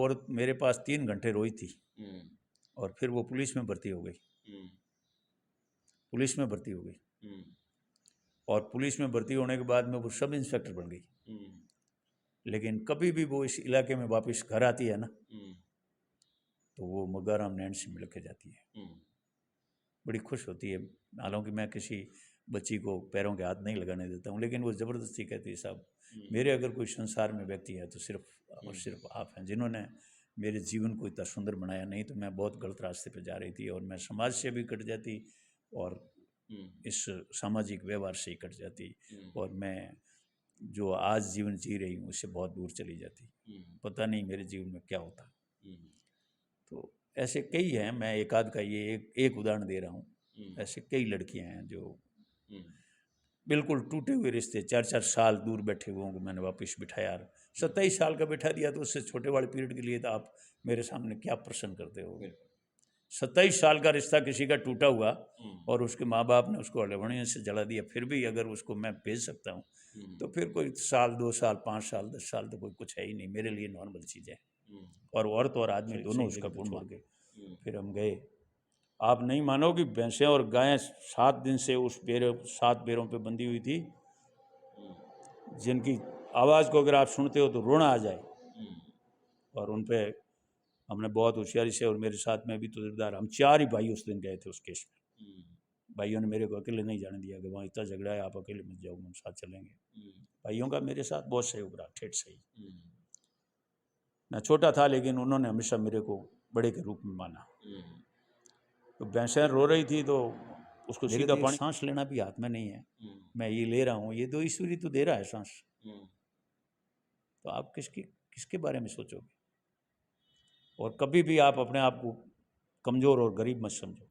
औरत मेरे पास 3 घंटे रोई थी और फिर वो पुलिस में भर्ती हो गई। पुलिस में भर्ती हो गई और पुलिस में भर्ती होने के बाद में वो सब इंस्पेक्टर बन गई। लेकिन कभी भी वो इस इलाके में वापस घर आती है ना, तो वो मगाराम नैन से मिल के जाती है। बड़ी खुश होती है। हालांकि मैं किसी बच्ची को पैरों के हाथ नहीं लगाने देता हूँ, लेकिन वो ज़बरदस्ती कहती है, साहब मेरे अगर कोई संसार में व्यक्ति है तो सिर्फ और सिर्फ आप हैं, जिन्होंने मेरे जीवन को इतना सुंदर बनाया। नहीं तो मैं बहुत गलत रास्ते पे जा रही थी और मैं समाज से भी कट जाती और इस सामाजिक व्यवहार से ही कट जाती और मैं जो आज जीवन जी रही हूँ उससे बहुत दूर चली जाती। पता नहीं मेरे जीवन में क्या होता। तो ऐसे कई हैं, मैं एक आध का ये एक उदाहरण दे रहा हूँ। ऐसे कई लड़कियां हैं जो बिल्कुल टूटे हुए रिश्ते, 4-4 साल दूर बैठे हुए को मैंने वापस बिठाया। 27 साल का बैठा दिया तो उससे छोटे वाले पीरियड के लिए तो आप मेरे सामने क्या प्रश्न करते हो। 27 साल का रिश्ता किसी का टूटा हुआ और उसके माँ बाप ने उसको अलेवणियों से जला दिया, फिर भी अगर उसको मैं भेज सकता हूँ तो फिर कोई साल 2 साल 5 साल 10 साल तो कोई कुछ है ही नहीं, मेरे लिए नॉर्मल चीज़ है। और औरत और आदमी दोनों उसका गुण मांगे। फिर हम गए। आप नहीं मानोगे, भैंसें और गायें 7 दिन से उस 7 पैरों पे बंधी हुई थी, जिनकी आवाज़ को अगर आप सुनते हो तो रोना आ जाए। और उन पे हमने बहुत होशियारी से, और मेरे साथ में भी तजुर्बेदार, हम 4 ही भाई उस दिन गए थे उस केस में। भाइयों ने मेरे को अकेले नहीं जाने दिया कि वहाँ इतना झगड़ा है, आप अकेले मत जाओ, हम साथ चलेंगे। भाइयों का मेरे साथ बहुत सहयोग रहा, ठेठ सही। मैं छोटा था लेकिन उन्होंने हमेशा मेरे को बड़े के रूप में माना। तो भैंसें रो रही थी तो उसको सीधा पानी, सांस लेना भी हाथ में नहीं है, मैं ये ले रहा हूँ, ये तो ईश्वरी तो दे रहा है सांस। तो आप किसके बारे में सोचोगे। और कभी भी आप अपने आप को कमज़ोर और गरीब मत समझो।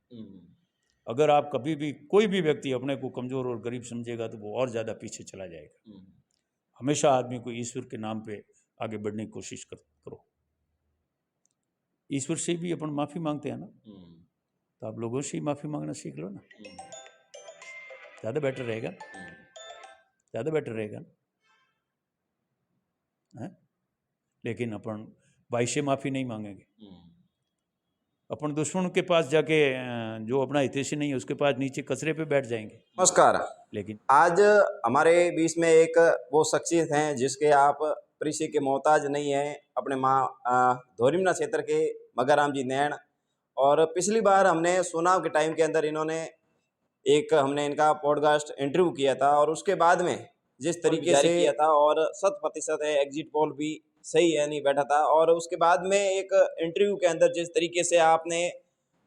अगर आप कभी भी, कोई भी व्यक्ति अपने को कमज़ोर और गरीब समझेगा तो वो और ज़्यादा पीछे चला जाएगा। हमेशा आदमी को ईश्वर के नाम पे आगे बढ़ने की कोशिश करो। ईश्वर से भी अपन माफ़ी मांगते हैं ना, तो आप लोगों से ही माफ़ी मांगना सीख लो ना, ज़्यादा बेटर रहेगा, ज़्यादा बेटर रहेगा है? लेकिन अपन भाई से माफ़ी नहीं मांगेंगे, अपन दुश्मन के पास जाके जो अपना हितैषी नहीं है उसके पास नीचे कचरे पे बैठ जाएंगे। नमस्कार। लेकिन आज हमारे बीच में एक वो शख्सियत हैं जिसके आप परिचय के मोहताज नहीं हैं, अपने माँ धोरिमना क्षेत्र के मगाराम जी नैन। और पिछली बार हमने चुनाव के टाइम के अंदर हमने इनका पॉडकास्ट इंटरव्यू किया था और उसके बाद में जिस तरीके से किया था और 100% है, एग्जिट पोल भी सही है नहीं बैठा था। और उसके बाद में एक इंटरव्यू के अंदर जिस तरीके से आपने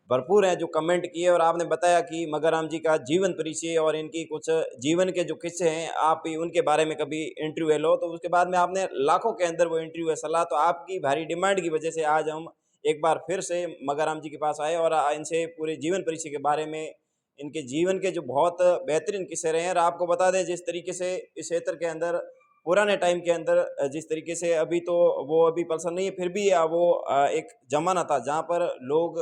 भरपूर है जो कमेंट किए और आपने बताया कि मगाराम जी का जीवन परिचय और इनकी कुछ जीवन के जो किस्से हैं आप भी उनके बारे में कभी इंटरव्यू लो, तो उसके बाद में आपने लाखों के अंदर वो इंटरव्यू है सलाह। तो आपकी भारी डिमांड की वजह से आज हम एक बार फिर से मगाराम जी के पास आए और इनसे पूरे जीवन परिचय के बारे में, इनके जीवन के जो बहुत बेहतरीन किस्से रहे हैं। और आपको बता दें जिस तरीके से इस क्षेत्र के अंदर पुराने टाइम के अंदर जिस तरीके से अभी तो वो अभी पल्सर नहीं है, फिर भी वो एक जमाना था जहाँ पर लोग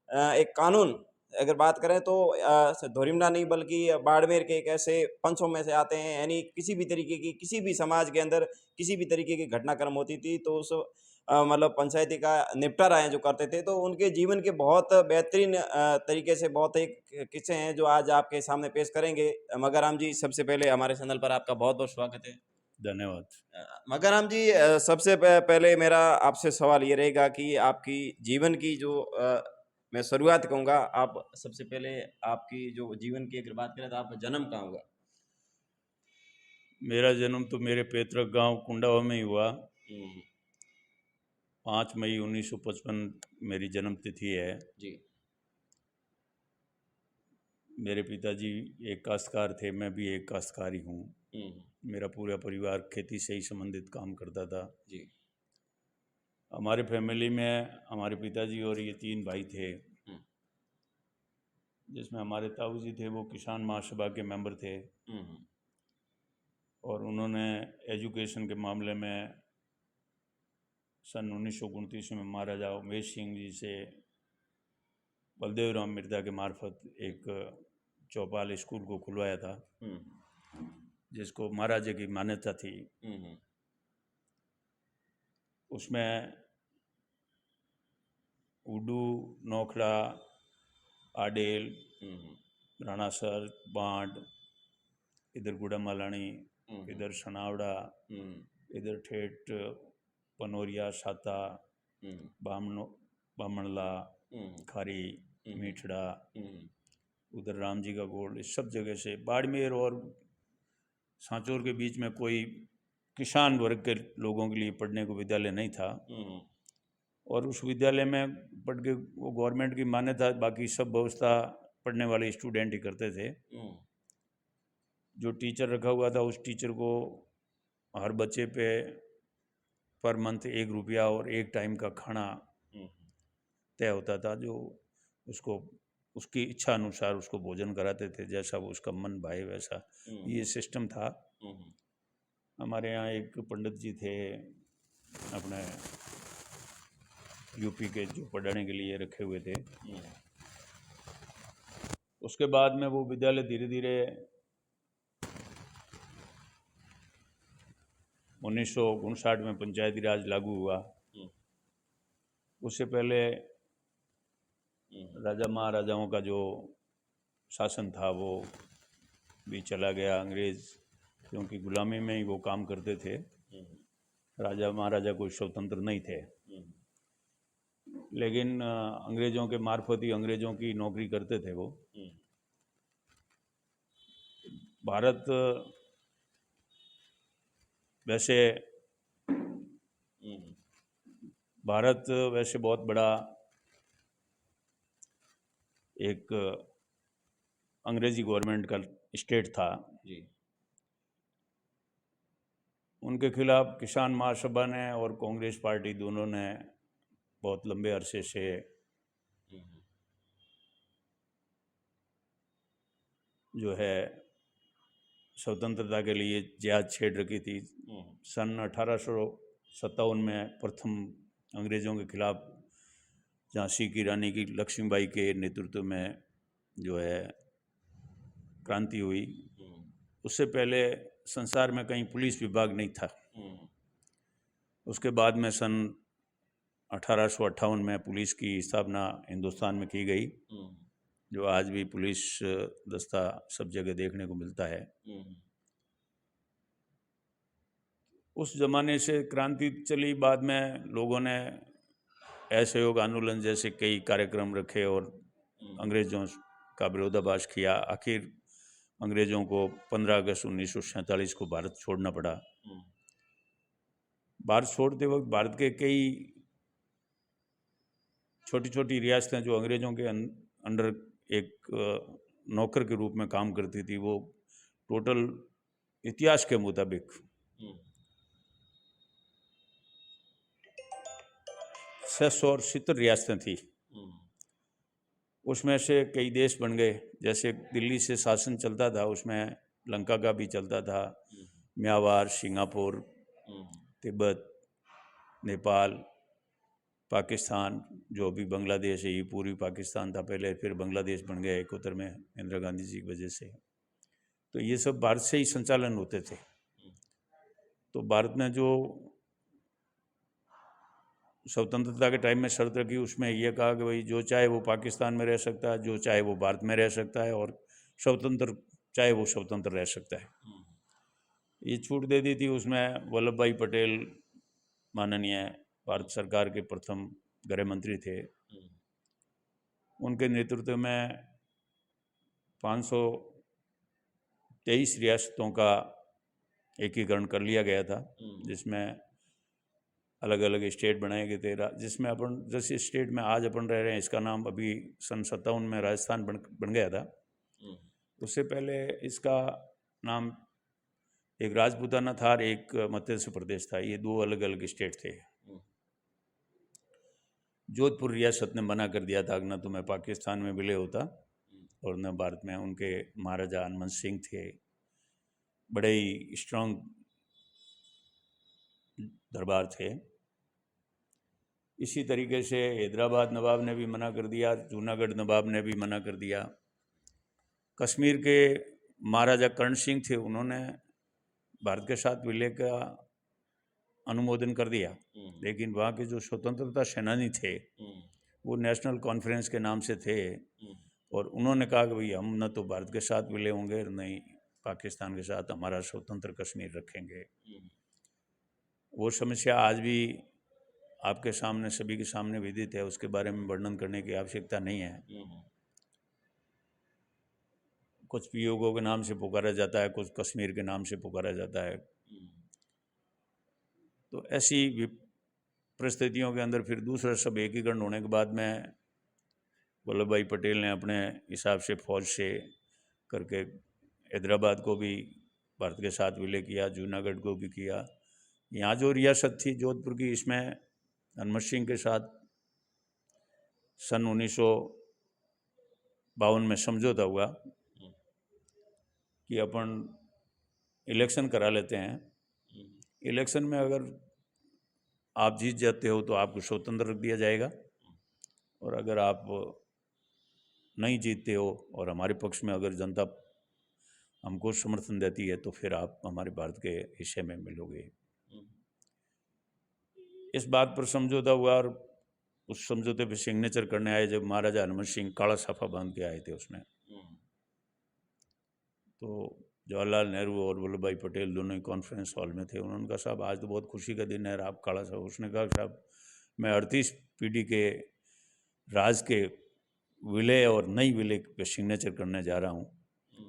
एक कानून अगर बात करें तो धोरिमना नहीं बल्कि बाड़मेर के एक ऐसे पंचों में से आते हैं। यानी किसी भी तरीके की, किसी भी समाज के अंदर किसी भी तरीके की घटनाक्रम होती थी तो उस मतलब पंचायती का निपटारा है जो करते थे। तो उनके जीवन के बहुत बेहतरीन तरीके से बहुत एक किस्से हैं जो आज आपके सामने पेश करेंगे। मगाराम जी, सबसे पहले हमारे चैनल पर आपका बहुत बहुत स्वागत है। धन्यवाद। मगाराम जी, सबसे पहले मेरा आपसे सवाल ये रहेगा कि आपकी जीवन की जो मैं शुरुआत कहूँगा, आप सबसे पहले आपकी जो जीवन की अगर बात करें तो आपका जन्म कहाँ हुआ। मेरा जन्म तो मेरे पैतृक गांव कुंडावा में ही हुआ। 5 मई 1955 मेरी जन्म तिथि है जी। मेरे पिताजी एक काश्तकार थे, मैं भी एक काश्तकार ही हूँ। मेरा पूरा परिवार खेती से ही संबंधित काम करता था जी। हमारे फैमिली में हमारे पिताजी और ये 3 भाई थे, जिसमें हमारे ताऊ जी थे वो किसान महासभा के मेंबर थे। और उन्होंने एजुकेशन के मामले में सन 1929 में महाराजा उमेश सिंह जी से बलदेव राम मिर्जा के मार्फत एक चौपाल स्कूल को खुलवाया था, जिसको महाराजा की मान्यता थी। उसमें उडू, नोखड़ा, आडेल, राणासर, बांड, इधर गुड़ामालानी, इधर सनावड़ा, इधर ठेठ पनोरिया, साता, बामणला, खारी, मीठड़ा, उधर राम जी का गोड़, इस सब जगह से बाड़मेर और सांचौर के बीच में कोई किसान वर्ग के लोगों के लिए पढ़ने को विद्यालय नहीं था। और उस विद्यालय में पढ़ के वो गवर्नमेंट की मान्यता, बाकी सब व्यवस्था पढ़ने वाले स्टूडेंट ही करते थे। जो टीचर रखा हुआ था उस टीचर को हर बच्चे पे पर मंथ 1 रुपया और 1 टाइम का खाना तय होता था, जो उसको उसकी इच्छा अनुसार उसको भोजन कराते थे, जैसा वो उसका मन भाए वैसा ये सिस्टम था। हमारे यहाँ एक पंडित जी थे अपने यूपी के, जो पढ़ाने के लिए रखे हुए थे। उसके बाद में वो विद्यालय धीरे धीरे 1959 में पंचायती राज लागू हुआ। उससे पहले राजा महाराजाओं का जो शासन था वो भी चला गया। अंग्रेज़ क्योंकि गुलामी में ही वो काम करते थे, राजा महाराजा कोई स्वतंत्र नहीं थे। लेकिन अंग्रेज़ों के मार्फत ही अंग्रेज़ों की नौकरी करते थे वो। भारत वैसे बहुत बड़ा एक अंग्रेज़ी गवर्नमेंट का स्टेट था जी। उनके खिलाफ किसान महासभा ने और कांग्रेस पार्टी दोनों ने बहुत लंबे अरसे से जो है स्वतंत्रता के लिए जिहाद छेड़ रखी थी। सन 1857 में प्रथम अंग्रेज़ों के खिलाफ झांसी की रानी की लक्ष्मीबाई के नेतृत्व में जो है क्रांति हुई। उससे पहले संसार में कहीं पुलिस विभाग नहीं था। उसके बाद में सन 1858 में पुलिस की स्थापना हिंदुस्तान में की गई, जो आज भी पुलिस दस्ता सब जगह देखने को मिलता है। उस ज़माने से क्रांति चली, बाद में लोगों ने असहयोग आंदोलन जैसे कई कार्यक्रम रखे और अंग्रेज़ों का विरोधाभास किया। आखिर अंग्रेज़ों को 15 अगस्त 1947 को भारत छोड़ना पड़ा। भारत छोड़ते वक्त भारत के कई छोटी छोटी रियासतें जो अंग्रेज़ों के अंडर एक नौकर के रूप में काम करती थी, वो टोटल इतिहास के मुताबिक 670 रियासतें थी। उसमें से कई देश बन गए। जैसे दिल्ली से शासन चलता था, उसमें लंका का भी चलता था, म्यांमार, सिंगापुर, तिब्बत, नेपाल, पाकिस्तान, जो अभी बांग्लादेश है, ये पूर्वी पाकिस्तान था पहले, फिर बांग्लादेश बन गया 71 में इंदिरा गांधी जी की वजह से। तो ये सब भारत से ही संचालन होते थे। तो भारत ने जो स्वतंत्रता के टाइम में शर्त रखी, उसमें यह कहा कि भाई जो चाहे वो पाकिस्तान में रह सकता है, जो चाहे वो भारत में रह सकता है, और स्वतंत्र चाहे वो स्वतंत्र रह सकता है। ये छूट दे दी थी। उसमें वल्लभ भाई पटेल माननीय भारत सरकार के प्रथम गृह मंत्री थे। उनके नेतृत्व में 523 रियासतों का एकीकरण कर लिया गया था, जिसमें अलग अलग स्टेट बनाए गए थे। जिसमें अपन जिस स्टेट में आज अपन रह रहे हैं, इसका नाम अभी सन 57 में राजस्थान बन गया था। उससे पहले इसका नाम एक राजपूताना था और एक मध्य प्रदेश था। ये 2 अलग अलग स्टेट थे। जोधपुर रियासत ने मना कर दिया था कि न तो मैं पाकिस्तान में विलय होता और न भारत में। उनके महाराजा हनुमंत सिंह थे, बड़े ही स्ट्रांग दरबार थे। इसी तरीके से हैदराबाद नवाब ने भी मना कर दिया, जूनागढ़ नवाब ने भी मना कर दिया। कश्मीर के महाराजा कर्ण सिंह थे, उन्होंने भारत के साथ विलय का अनुमोदन कर दिया, लेकिन वहाँ के जो स्वतंत्रता सेनानी थे वो नेशनल कॉन्फ्रेंस के नाम से थे, और उन्होंने कहा कि भाई हम न तो भारत के साथ विलय होंगे, नहीं पाकिस्तान के साथ, हमारा स्वतंत्र कश्मीर रखेंगे। वो समस्या आज भी आपके सामने, सभी के सामने विदित है, उसके बारे में वर्णन करने की आवश्यकता नहीं है। कुछ पीओके के नाम से पुकारा जाता है, कुछ कश्मीर के नाम से पुकारा जाता है। तो ऐसी परिस्थितियों के अंदर फिर दूसरा सब एकीकरण होने के बाद में वल्लभ भाई पटेल ने अपने हिसाब से फौज से करके हैदराबाद को भी भारत के साथ विलय किया, जूनागढ़ को भी किया। यहाँ जो रियासत थी जोधपुर की, इसमें हनुमत सिंह के साथ सन 1952 में समझौता हुआ कि अपन इलेक्शन करा लेते हैं। इलेक्शन में अगर आप जीत जाते हो तो आपको स्वतंत्र रख दिया जाएगा, और अगर आप नहीं जीतते हो और हमारे पक्ष में अगर जनता हमको समर्थन देती है तो फिर आप हमारे भारत के हिस्से में मिलोगे। इस बात पर समझौता हुआ, और उस समझौते पे सिग्नेचर करने आए जब महाराजा हनुमत सिंह काला साफा बांध के आए थे उसमें, तो जवाहरलाल नेहरू और वल्लभ भाई पटेल दोनों ही कॉन्फ्रेंस हॉल में थे। उन्होंने कहा साहब आज तो बहुत खुशी का दिन है, आप काला साहब। उसने कहा साहब मैं 38 पीढ़ी के राज के विलय और नई विलय पे सिग्नेचर करने जा रहा हूँ।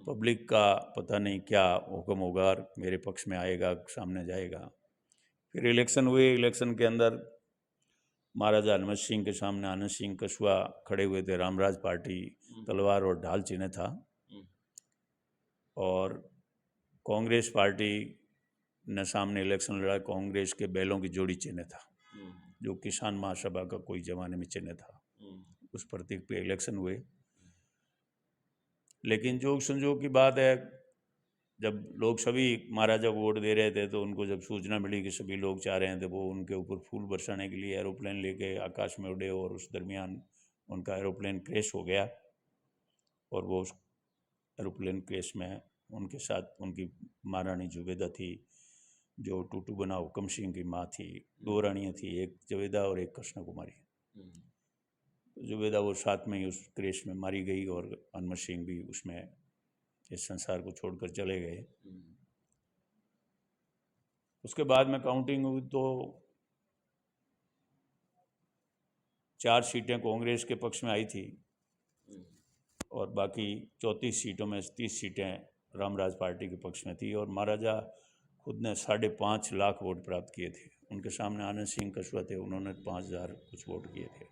पब्लिक का पता नहीं क्या हुक्म होगा, मेरे पक्ष में आएगा, सामने जाएगा। फिर इलेक्शन हुए। इलेक्शन के अंदर महाराजा हनुमत सिंह के सामने आनंद सिंह कछुआ खड़े हुए थे। रामराज पार्टी तलवार और ढाल चिन्ह था, और कांग्रेस पार्टी ने सामने इलेक्शन लड़ा। कांग्रेस के बैलों की जोड़ी चिन्ह था, जो किसान महासभा का कोई जमाने में चिन्ह था। उस प्रतीक पे इलेक्शन हुए। लेकिन जोग संजोग की बात है, जब लोग सभी महाराजा को वोट दे रहे थे तो उनको जब सूचना मिली कि सभी लोग चाह रहे थे वो उनके ऊपर फूल बरसाने के लिए एरोप्लेन लेके आकाश में उड़े, और उस दरमियान उनका एरोप्लेन क्रैश हो गया, और वो उस एरोप्लेन क्रैश में उनके साथ उनकी महारानी जुबेदा थी, जो टूटू बना हुकम सिंह की माँ थी। 2 रानियाँ थी, एक जुबेदा और एक कृष्ण कुमारी। जुबेदा वो साथ में ही उस क्रैश में मारी गई, और हनुमत सिंह भी उसमें इस संसार को छोड़कर चले गए। उसके बाद में काउंटिंग हुई तो 4 सीटें कांग्रेस के पक्ष में आई थी, और बाकी 34 सीटों में 30 सीटें रामराज पार्टी के पक्ष में थी। और महाराजा खुद ने 5.5 लाख वोट प्राप्त किए थे। उनके सामने आनंद सिंह कछुआ थे, उन्होंने 5,000 कुछ वोट किए थे,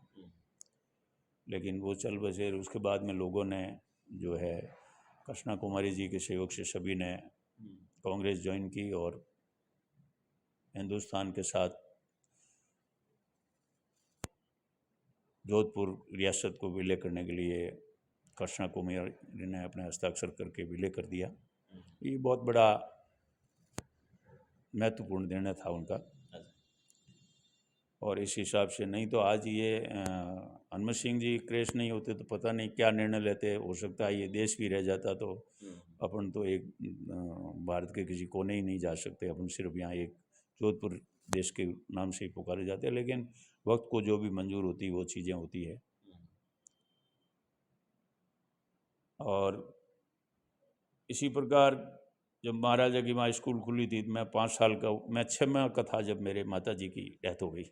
लेकिन वो चल बसे। उसके बाद में लोगों ने जो है कृष्णा कुमारी जी के सहयोग से सभी ने कांग्रेस ज्वाइन की, और हिंदुस्तान के साथ जोधपुर रियासत को विलय करने के लिए कृष्णा कुमारी ने अपने हस्ताक्षर करके विलय कर दिया। ये बहुत बड़ा महत्वपूर्ण निर्णय था उनका, और इस हिसाब से नहीं तो आज ये हनुमत सिंह जी क्रैश नहीं होते तो पता नहीं क्या निर्णय लेते। हो सकता है ये देश भी रह जाता, तो अपन तो एक भारत के किसी कोने ही नहीं जा सकते, अपन सिर्फ यहाँ एक जोधपुर देश के नाम से ही पुकारे जाते हैं। लेकिन वक्त को जो भी मंजूर होती है वो चीज़ें होती है। और इसी प्रकार जब महाराजा की वहाँ स्कूल खुली थी, मैं 5 साल का, मैं 6 माह का था जब मेरे माता जी की डेथ हो गई।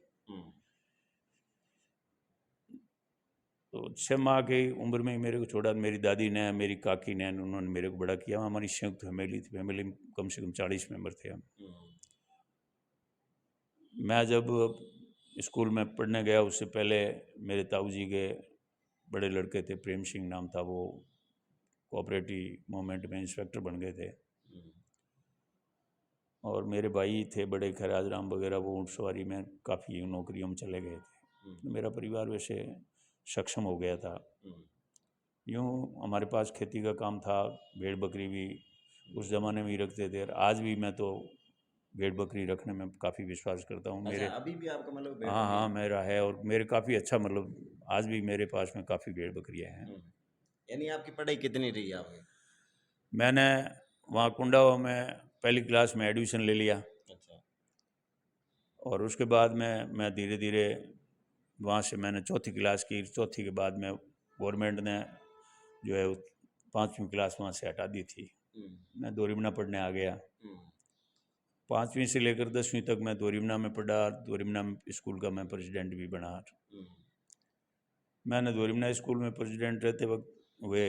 तो 6 माह की उम्र में ही मेरे को छोड़ा। मेरी दादी ने, मेरी काकी ने, उन्होंने मेरे को बड़ा किया। हमारी संयुक्त फैमिली थी, फैमिली में कम से कम 40 मेंबर थे हम। मैं जब स्कूल में पढ़ने गया उससे पहले मेरे ताऊ जी के बड़े लड़के थे, प्रेम सिंह नाम था, वो कोऑपरेटिव मूवमेंट में इंस्पेक्टर बन गए थे। और मेरे भाई थे बड़े, खैराज राम वगैरह, वो ऊँट सवारी में काफ़ी नौकरियों में चले गए थे। तो मेरा परिवार वैसे सक्षम हो गया था। यूँ हमारे पास खेती का काम था, भेड़ बकरी भी उस ज़माने में ही रखते थे। आज भी मैं तो भेड़ बकरी रखने में काफ़ी विश्वास करता हूँ। मेरे अभी भी आपका मतलब हाँ मेरा है, और मेरे काफ़ी अच्छा, मतलब आज भी मेरे पास में काफ़ी भेड़ बकरियाँ हैं। यानी आपकी पढ़ाई कितनी रही आपकी? मैंने वहाँ कुंडावा में पहली क्लास में एडमिशन ले लिया। अच्छा। और उसके बाद में मैं धीरे धीरे वहाँ से मैंने चौथी क्लास की। चौथी के बाद में गवर्नमेंट ने जो है 5वीं क्लास वहाँ से हटा दी थी। मैं दोरिमना पढ़ने आ गया। 5वीं से लेकर 10वीं तक मैं दोरिमना में पढ़ा। दोरिमना स्कूल का मैं प्रेसिडेंट भी बना। मैंने दोरिमना स्कूल में प्रेसिडेंट रहते वक्त हुए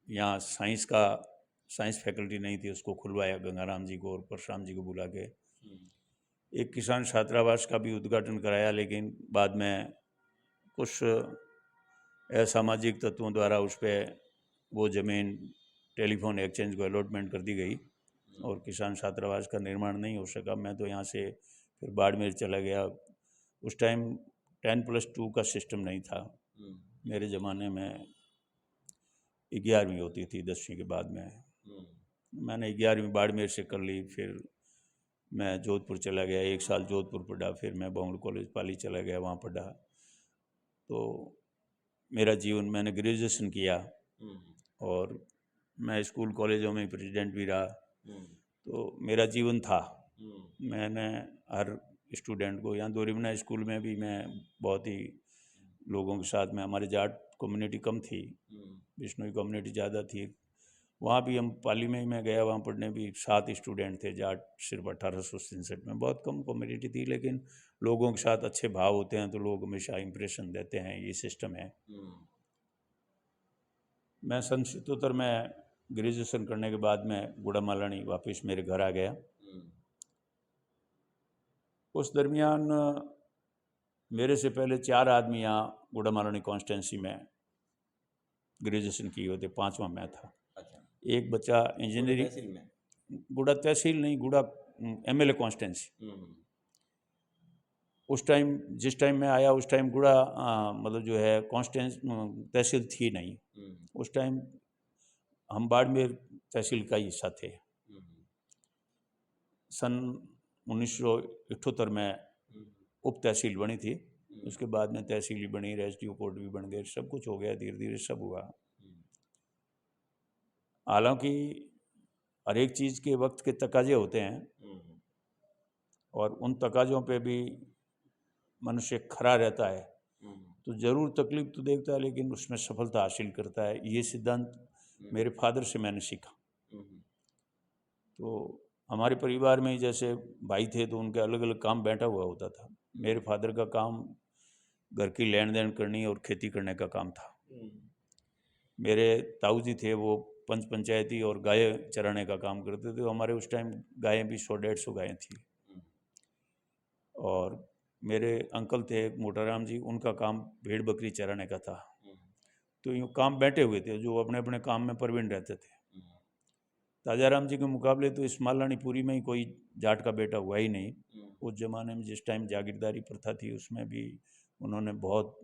यहाँ साइंस फैकल्टी नहीं थी, उसको खुलवाया गंगाराम जी को और परशुराम जी को बुला के। एक किसान छात्रावास का भी उद्घाटन कराया, लेकिन बाद में कुछ असामाजिक तत्वों द्वारा उस पर वो ज़मीन टेलीफोन एक्सचेंज को अलॉटमेंट कर दी गई और किसान छात्रावास का निर्माण नहीं हो सका। मैं तो यहाँ से फिर बाड़मेर चला गया। उस टाइम 10+2 का सिस्टम नहीं था। मेरे ज़माने में 11वीं होती थी 10वीं के बाद में। मैंने 11वीं बाड़मेर से कर ली। फिर मैं जोधपुर चला गया, 1 साल जोधपुर पढ़ा। फिर मैं बांगड़ कॉलेज पाली चला गया, वहाँ पढ़ा। तो मेरा जीवन, मैंने ग्रेजुएशन किया और मैं स्कूल कॉलेजों में प्रेसिडेंट भी रहा। तो मेरा जीवन था। मैंने हर स्टूडेंट को, यहाँ दोरिमना स्कूल में भी मैं बहुत ही लोगों के साथ में, हमारे जाट कम्युनिटी कम थी, बिश्नोई कम्युनिटी ज़्यादा थी। वहाँ भी हम पाली में ही मैं गया, वहाँ पढ़ने भी 7 स्टूडेंट थे। जाट सिर्फ 1863 में, बहुत कम कम्युनिटी थी, लेकिन लोगों के साथ अच्छे भाव होते हैं तो लोग हमेशा इम्प्रेशन देते हैं, ये सिस्टम है। मैं सन 77 में ग्रेजुएशन करने के बाद में गुड़ामालानी वापस मेरे घर आ गया। उस दरमियान मेरे से पहले 4 आदमी यहाँ गुड़ामालानी कॉन्स्टिट्यूंसी में ग्रेजुएशन किए होते, 5वां मैं था। एक बच्चा इंजीनियरिंग, गुड़ा तहसील नहीं, गुड़ा MLA कॉन्स्टिट्यूंसी। उस टाइम, जिस टाइम मैं आया उस टाइम गुड़ा मतलब जो है कॉन्स्टिट्यूंसी तहसील थी नहीं। उस टाइम हम बाड़मेर तहसील का हिस्सा थे। सन 1978 में उप तहसील बनी थी। उसके बाद में तहसील ही बनी, रेजिस्ट्री कोर्ट भी बन गए, सब कुछ हो गया, धीरे धीरे सब हुआ। हालांकि हर एक चीज़ के वक्त के तकाजे होते हैं और उन तकाजों पे भी मनुष्य खरा रहता है तो ज़रूर तकलीफ तो देखता है, लेकिन उसमें सफलता हासिल करता है। ये सिद्धांत मेरे फादर से मैंने सीखा। तो हमारे परिवार में जैसे भाई थे तो उनके अलग अलग काम बैठा हुआ होता था। मेरे फादर का काम घर की लेन देन करनी और खेती करने का काम था। मेरे ताऊ जी थे, वो पंचायती और गाय चराने का काम करते थे। तो हमारे उस टाइम गायें भी 100-150 गायें थी। और मेरे अंकल थे मोटाराम जी, उनका काम भेड़ बकरी चराने का था। तो यूँ काम बैठे हुए थे, जो अपने अपने काम में प्रवीण रहते थे। ताजाराम जी के मुकाबले तो इस मालानीपुरी में ही कोई जाट का बेटा हुआ ही नहीं। उस ज़माने में जिस टाइम जागीरदारी प्रथा थी, उसमें भी उन्होंने बहुत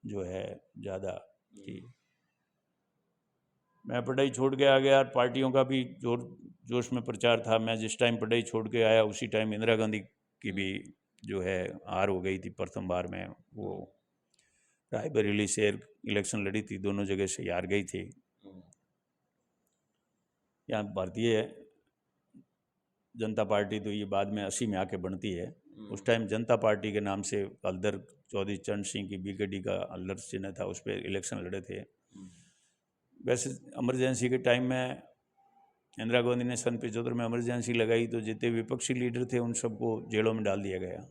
जो है ज़्यादा की। मैं पढ़ाई छोड़ के आ गया। पार्टियों का भी जोश में प्रचार था। मैं जिस टाइम पढ़ाई छोड़ के आया उसी टाइम इंदिरा गांधी की भी जो है हार हो गई थी प्रथम बार में। वो रायबरेली से इलेक्शन लड़ी थी, दोनों जगह से हार गई थी। यहाँ भारतीय जनता पार्टी तो ये बाद में 80 में आके बनती है। उस टाइम जनता पार्टी के नाम से हल्दर चौधरी चरण सिंह की BKD का हल्दर चिन्ह था, उस पर इलेक्शन लड़े थे। वैसे इमरजेंसी के टाइम में इंदिरा गांधी ने सन 75 में इमरजेंसी लगाई तो जितने विपक्षी लीडर थे उन सबको जेलों में डाल दिया गया।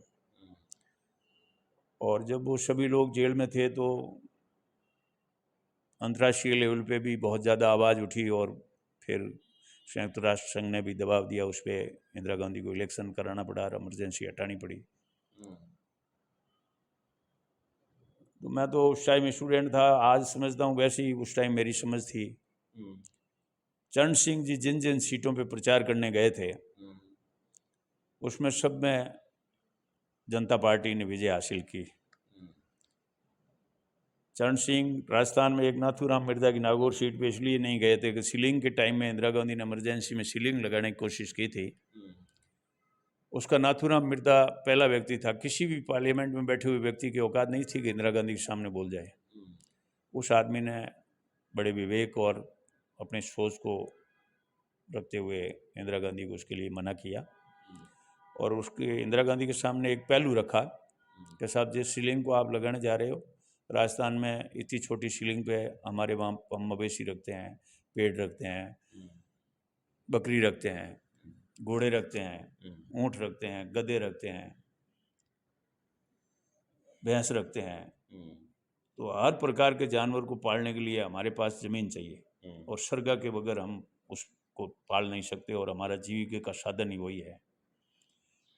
और जब वो सभी लोग जेल में थे तो अंतर्राष्ट्रीय लेवल पे भी बहुत ज़्यादा आवाज़ उठी और फिर संयुक्त राष्ट्र संघ ने भी दबाव दिया उस पर। इंदिरा गांधी को इलेक्शन कराना पड़ा और इमरजेंसी हटानी पड़ी। तो मैं तो उस टाइम स्टूडेंट था, आज समझता हूँ वैसे ही उस टाइम मेरी समझ थी। चरण सिंह जी जिन जिन सीटों पे प्रचार करने गए थे उसमें सब में जनता पार्टी ने विजय हासिल की। चरण सिंह राजस्थान में एक नाथूराम मिर्जा की नागौर सीट पे इसलिए नहीं गए थे कि सीलिंग के टाइम में इंदिरा गांधी ने इमरजेंसी में सीलिंग लगाने की कोशिश की थी। उसका नाथूराम मिर्जा पहला व्यक्ति था। किसी भी पार्लियामेंट में बैठे हुए व्यक्ति की औकात नहीं थी कि इंदिरा गांधी के सामने बोल जाए। उस आदमी ने बड़े विवेक और अपनी सोच को रखते हुए इंदिरा गांधी को उसके लिए मना किया और उसके इंदिरा गांधी के सामने एक पहलू रखा कि साहब जिस सीलिंग को आप लगाने जा रहे हो, राजस्थान में इतनी छोटी सीलिंग पे हमारे वहाँ हम मवेशी रखते हैं, पेड़ रखते हैं, बकरी रखते हैं, घोड़े रखते हैं, ऊँट रखते हैं, गधे रखते हैं, भैंस रखते हैं। तो हर प्रकार के जानवर को पालने के लिए हमारे पास ज़मीन चाहिए, और सरगा के बगैर हम उसको पाल नहीं सकते, और हमारा जीविका का साधन ही वही है।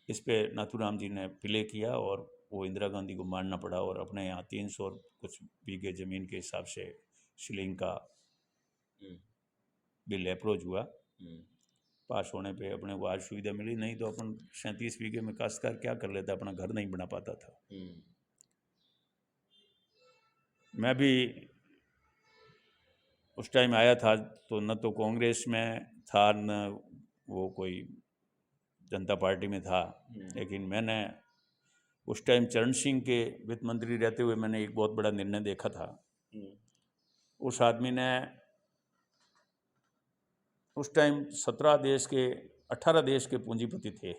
इस पे नाथूराम जी ने प्ले किया और वो इंदिरा गांधी को मानना पड़ा, और अपने यहाँ 300 और कुछ बीघे ज़मीन के हिसाब से सीलिंग का बिल अप्रोच हुआ। पास होने पे अपने को आज सुविधा मिली, नहीं तो अपन 37 बीघे में काश्तकार क्या कर लेता, अपना घर नहीं बना पाता था। मैं भी उस टाइम आया था तो न तो कांग्रेस में था, न वो कोई जनता पार्टी में था, लेकिन मैंने उस टाइम चरण सिंह के वित्त मंत्री रहते हुए मैंने एक बहुत बड़ा निर्णय देखा था। उस आदमी ने उस टाइम 18 देश के पूंजीपति थे,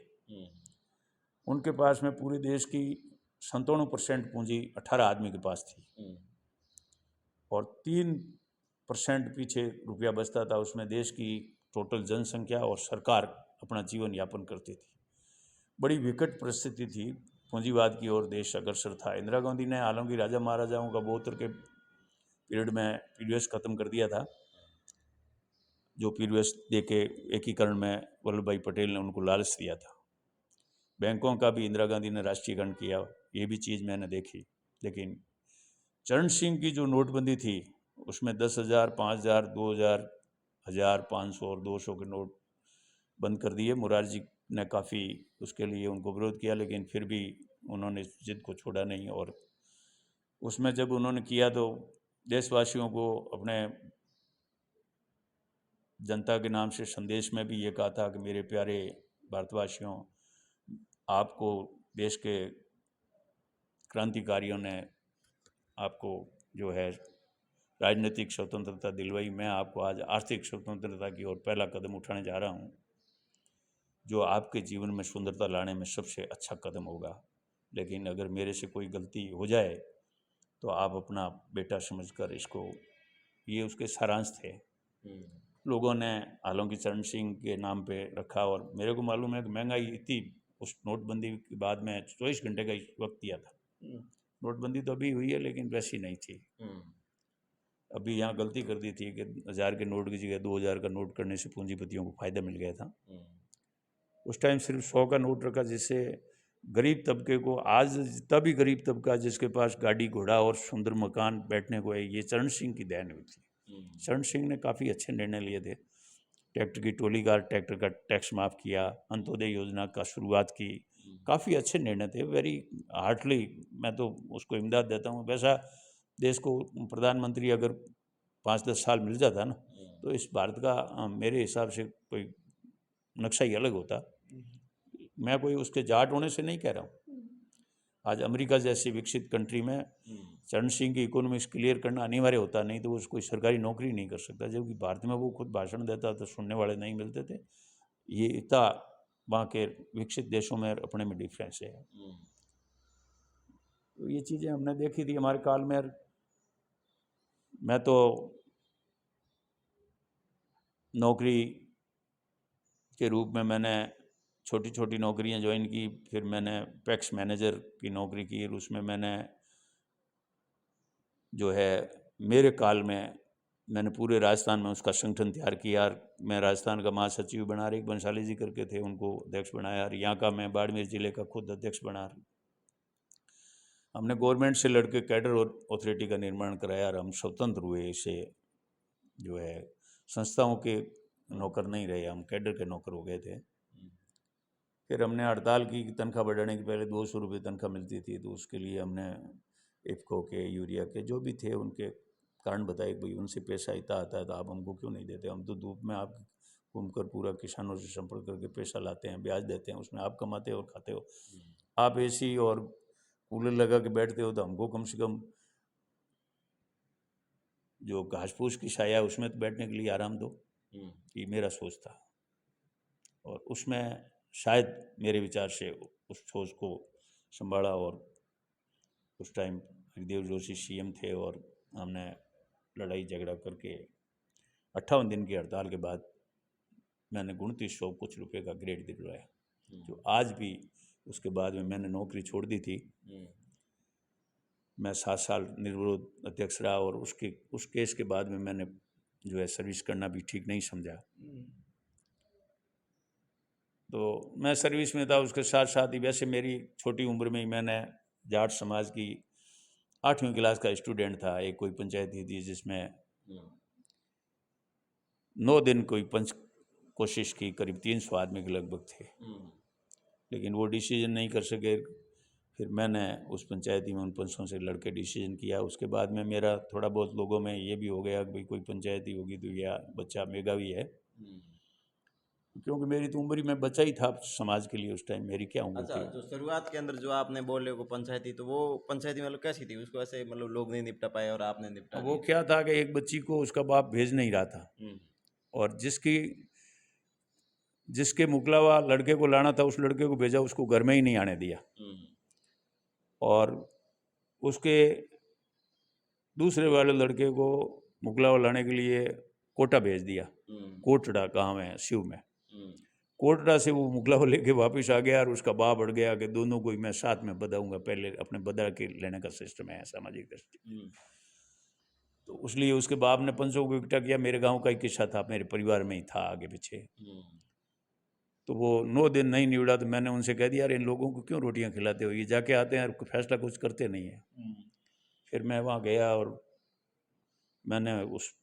उनके पास में पूरे देश की 97% पूंजी 18 आदमी के पास थी, और 3% पीछे रुपया बचता था, उसमें देश की टोटल जनसंख्या और सरकार अपना जीवन यापन करती थी। बड़ी विकट परिस्थिति थी, पूंजीवाद की ओर देश अग्रसर था। इंदिरा गांधी ने हालांकि राजा महाराजाओं का 72 के पीरियड में पीडीएस खत्म कर दिया था, जो पीडीएस दे के एकीकरण में वल्लभ भाई पटेल ने उनको लालच दिया था। बैंकों का भी इंदिरा गांधी ने राष्ट्रीयकरण किया, ये भी चीज़ मैंने देखी। लेकिन चरण सिंह की जो नोटबंदी थी उसमें 10,000, 5,000, 2,000, 1,000, 500 और 200 के नोट बंद कर दिए। मुरारजी ने काफ़ी उसके लिए उनको विरोध किया, लेकिन फिर भी उन्होंने जिद को छोड़ा नहीं, और उसमें जब उन्होंने किया तो देशवासियों को अपने जनता के नाम से संदेश में भी ये कहा था कि मेरे प्यारे भारतवासियों, आपको देश के क्रांतिकारियों ने आपको जो है राजनीतिक स्वतंत्रता दिलवाई, मैं आपको आज आर्थिक स्वतंत्रता की ओर पहला कदम उठाने जा रहा हूँ, जो आपके जीवन में सुंदरता लाने में सबसे अच्छा कदम होगा। लेकिन अगर मेरे से कोई गलती हो जाए तो आप अपना बेटा समझकर इसको, ये उसके सारांश थे। लोगों ने हालांकि चरण सिंह के नाम पे रखा, और मेरे को मालूम है कि महंगाई इतनी उस नोटबंदी के बाद में 24 घंटे का वक्त दिया था। नोटबंदी तो अभी हुई है लेकिन वैसी नहीं थी। अभी यहाँ गलती कर दी थी कि 1,000 के नोट की जगह 2,000 का नोट करने से पूंजीपतियों को फायदा मिल गया था। उस टाइम सिर्फ 100 का नोट रखा, जिससे गरीब तबके को, आज जितना भी गरीब तबका जिसके पास गाड़ी घोड़ा और सुंदर मकान बैठने को है, ये चरण सिंह की देन हुई थी। चरण सिंह ने काफ़ी अच्छे निर्णय लिए थे। ट्रैक्टर की टोली का ट्रैक्टर का टैक्स माफ़ किया, अंत्योदय योजना का शुरुआत की, काफ़ी अच्छे निर्णय थे। वेरी हार्टली मैं तो उसको इमदाद देता हूँ। वैसा देश को प्रधानमंत्री अगर 5-10 साल मिल जाता ना, तो इस भारत का मेरे हिसाब से कोई नक्शा ही अलग होता। मैं कोई उसके जाट होने से नहीं कह रहा हूँ। आज अमेरिका जैसी विकसित कंट्री में चरण सिंह की इकोनॉमिक्स क्लियर करना अनिवार्य होता, नहीं तो वो कोई सरकारी नौकरी नहीं कर सकता। जबकि भारत में वो खुद भाषण देता तो सुनने वाले नहीं मिलते थे। ये इतना वहाँ के विकसित देशों में अपने में डिफरेंस है। तो ये चीज़ें हमने देखी थी हमारे काल में। मैं तो नौकरी के रूप में मैंने छोटी छोटी नौकरियां ज्वाइन की, फिर मैंने पैक्स मैनेजर की नौकरी की, और उसमें मैंने जो है मेरे काल में मैंने पूरे राजस्थान में उसका संगठन तैयार किया। मैं राजस्थान का महासचिव बना, एक बंसाली जी करके थे, उनको अध्यक्ष बनाया, और यहाँ का मैं बाड़मेर जिले का खुद अध्यक्ष बना। हमने गवर्नमेंट से लड़के कैडर अथॉरिटी का निर्माण कराया, और हम स्वतंत्र हुए। इसे जो है संस्थाओं के नौकर नहीं रहे, हम कैडर के नौकर हो गए थे। फिर हमने हड़ताल की, तनख्वाह बढ़ाने के पहले 200 रुपये तनख्वाह मिलती थी, तो उसके लिए हमने इफ्को के, यूरिया के जो भी थे उनके कारण बताए कि भाई उनसे पैसा इतना आता है तो आप हमको क्यों नहीं देते। हम तो धूप में आप घूमकर पूरा किसानों से संपर्क करके पैसा लाते हैं, ब्याज देते हैं, उसमें आप कमाते हो और खाते हो। आप एसी और कूलर लगा के बैठते हो, तो हमको कम से कम जो घास फूस की छाया है उसमें तो बैठने के लिए आराम दो। ये मेरा सोच था, और उसमें शायद मेरे विचार से उस सोच को संभाला, और उस टाइम हरिदेव जोशी सीएम थे और हमने लड़ाई झगड़ा करके 58 दिन की हड़ताल के बाद मैंने 2900 कुछ रुपए का ग्रेड दिलवाया, जो आज भी उसके बाद में मैंने नौकरी छोड़ दी थी। मैं 7 साल निर्विरोध अध्यक्ष रहा और उस केस के बाद में मैंने जो है सर्विस करना भी ठीक नहीं समझा। तो मैं सर्विस में था, उसके साथ साथ ही वैसे मेरी छोटी उम्र में ही मैंने जाट समाज की 8वीं क्लास का स्टूडेंट था। एक कोई पंचायती थी जिसमें 9 दिन कोई पंच कोशिश की, करीब 300 आदमी के लगभग थे, लेकिन वो डिसीजन नहीं कर सके। फिर मैंने उस पंचायती में उन पंचों से लड़के डिसीजन किया। उसके बाद में मेरा थोड़ा बहुत लोगों में ये भी हो गया कि भाई कोई पंचायती होगी तो यह बच्चा मेधावी है, क्योंकि मेरी तो उम्र ही, मैं बच्चा ही था समाज के लिए उस टाइम, मेरी क्या उम्र अच्छा, थी। जो शुरुआत के अंदर जो आपने बोले को पंचायती, तो वो पंचायती मतलब कैसी थी? उसको ऐसे मतलब लोग नहीं निपटा पाए और आपने निपटा वो क्या था कि एक बच्ची को उसका बाप भेज नहीं रहा था, दिया। और जिसके मुकलावा लड़के को लाना था उस लड़के को भेजा, उसको घर में ही नहीं आने दिया। और उसके दूसरे वाले लड़के को मुकलावा लाने के लिए कोटा भेज दिया। कोटड़ा गांव है शिव में। कोटड़ा से वो मुकलावा लेके वापस आ गया और उसका बाप अड़ गया कि दोनों को ही मैं साथ में बधाऊंगा, पहले अपने बधा के लेने का सिस्टम है सामाजिक दृष्टि। तो इसलिए उसके बाप ने पंचों को इकट्ठा किया। मेरे गांव का ही किस्सा था, मेरे परिवार में ही था आगे पीछे। तो वो 9 दिन नहीं निबड़ा तो मैंने उनसे कह दिया, यार इन लोगों को क्यों रोटियां खिलाते हो, ये जाके आते हैं और फैसला कुछ करते नहीं है। फिर मैं वहाँ गया और मैंने उस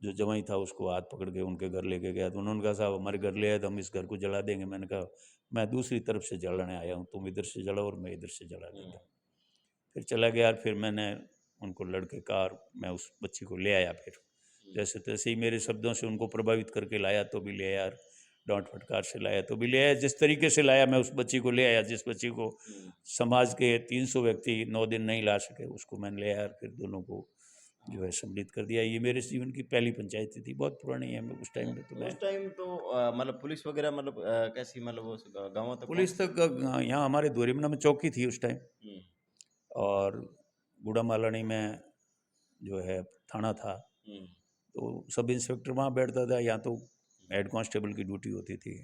जो जवाई था उसको हाथ पकड़ के उनके घर लेके गया। तो उन्होंने कहा साहब हमारे घर ले आए तो हम इस घर को जला देंगे। मैंने कहा मैं दूसरी तरफ से जलाने आया हूँ, तुम इधर से जलाओ और मैं इधर से जला देता हूँ। फिर चला गया। फिर मैंने उनको लड़के का और मैं उस बच्ची को ले आया। फिर जैसे तैसे ही मेरे शब्दों से उनको प्रभावित करके लाया तो भी ले आया, डांट फटकार से लाया तो भी ले आया। जिस तरीके से लाया मैं उस बच्ची को ले आया, जिस बच्ची को समाज के 300 व्यक्ति 9 दिन नहीं ला सके, उसको मैंने ले आया। फिर दोनों को जो है सम्मिलित कर दिया। ये मेरे जीवन की पहली पंचायती थी, बहुत पुरानी है। मैं उस टाइम में तो मैं उस टाइम तो मतलब पुलिस वगैरह मतलब कैसी, मतलब वो गाँव तक पुलिस तक यहाँ हमारे दोरीमना में चौकी थी उस टाइम, और गुड़ा मालानी में जो है थाना था। तो सब इंस्पेक्टर वहाँ बैठता था। यहाँ तो हेड कांस्टेबल की ड्यूटी होती थी।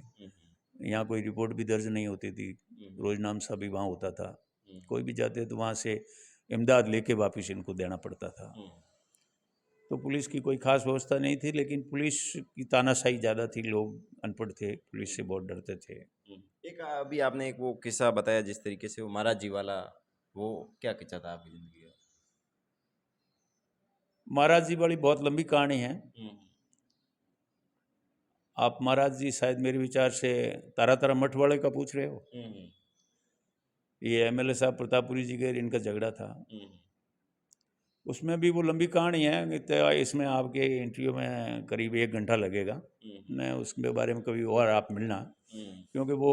यहाँ कोई रिपोर्ट भी दर्ज नहीं होती थी, रोजनामसा भी वहाँ होता था। कोई भी जाते तो वहाँ से इमदाद लेके वापस इनको देना पड़ता था। तो पुलिस की कोई खास व्यवस्था नहीं थी, लेकिन पुलिस की तानाशाही ज़्यादा थी। लोग अनपढ़ थे, पुलिस से बहुत डरते थे। एक अभी आपने एक वो किस्सा बताया जिस तरीके से वो महाराज जी वाला, वो क्या किस्सा था आपकी जिंदगी का? महाराज जी वाली बहुत लंबी कहानी है। आप महाराज जी शायद मेरे विचार से तारा मठ वाले का पूछ रहे हो। ये एमएलए साहब प्रतापपुरी जी के, इनका झगड़ा था। उसमें भी वो लंबी कहानी है, तो इसमें आपके इंटरव्यू में करीब 1 घंटा लगेगा। मैं उसके बारे में कभी और आप मिलना, क्योंकि वो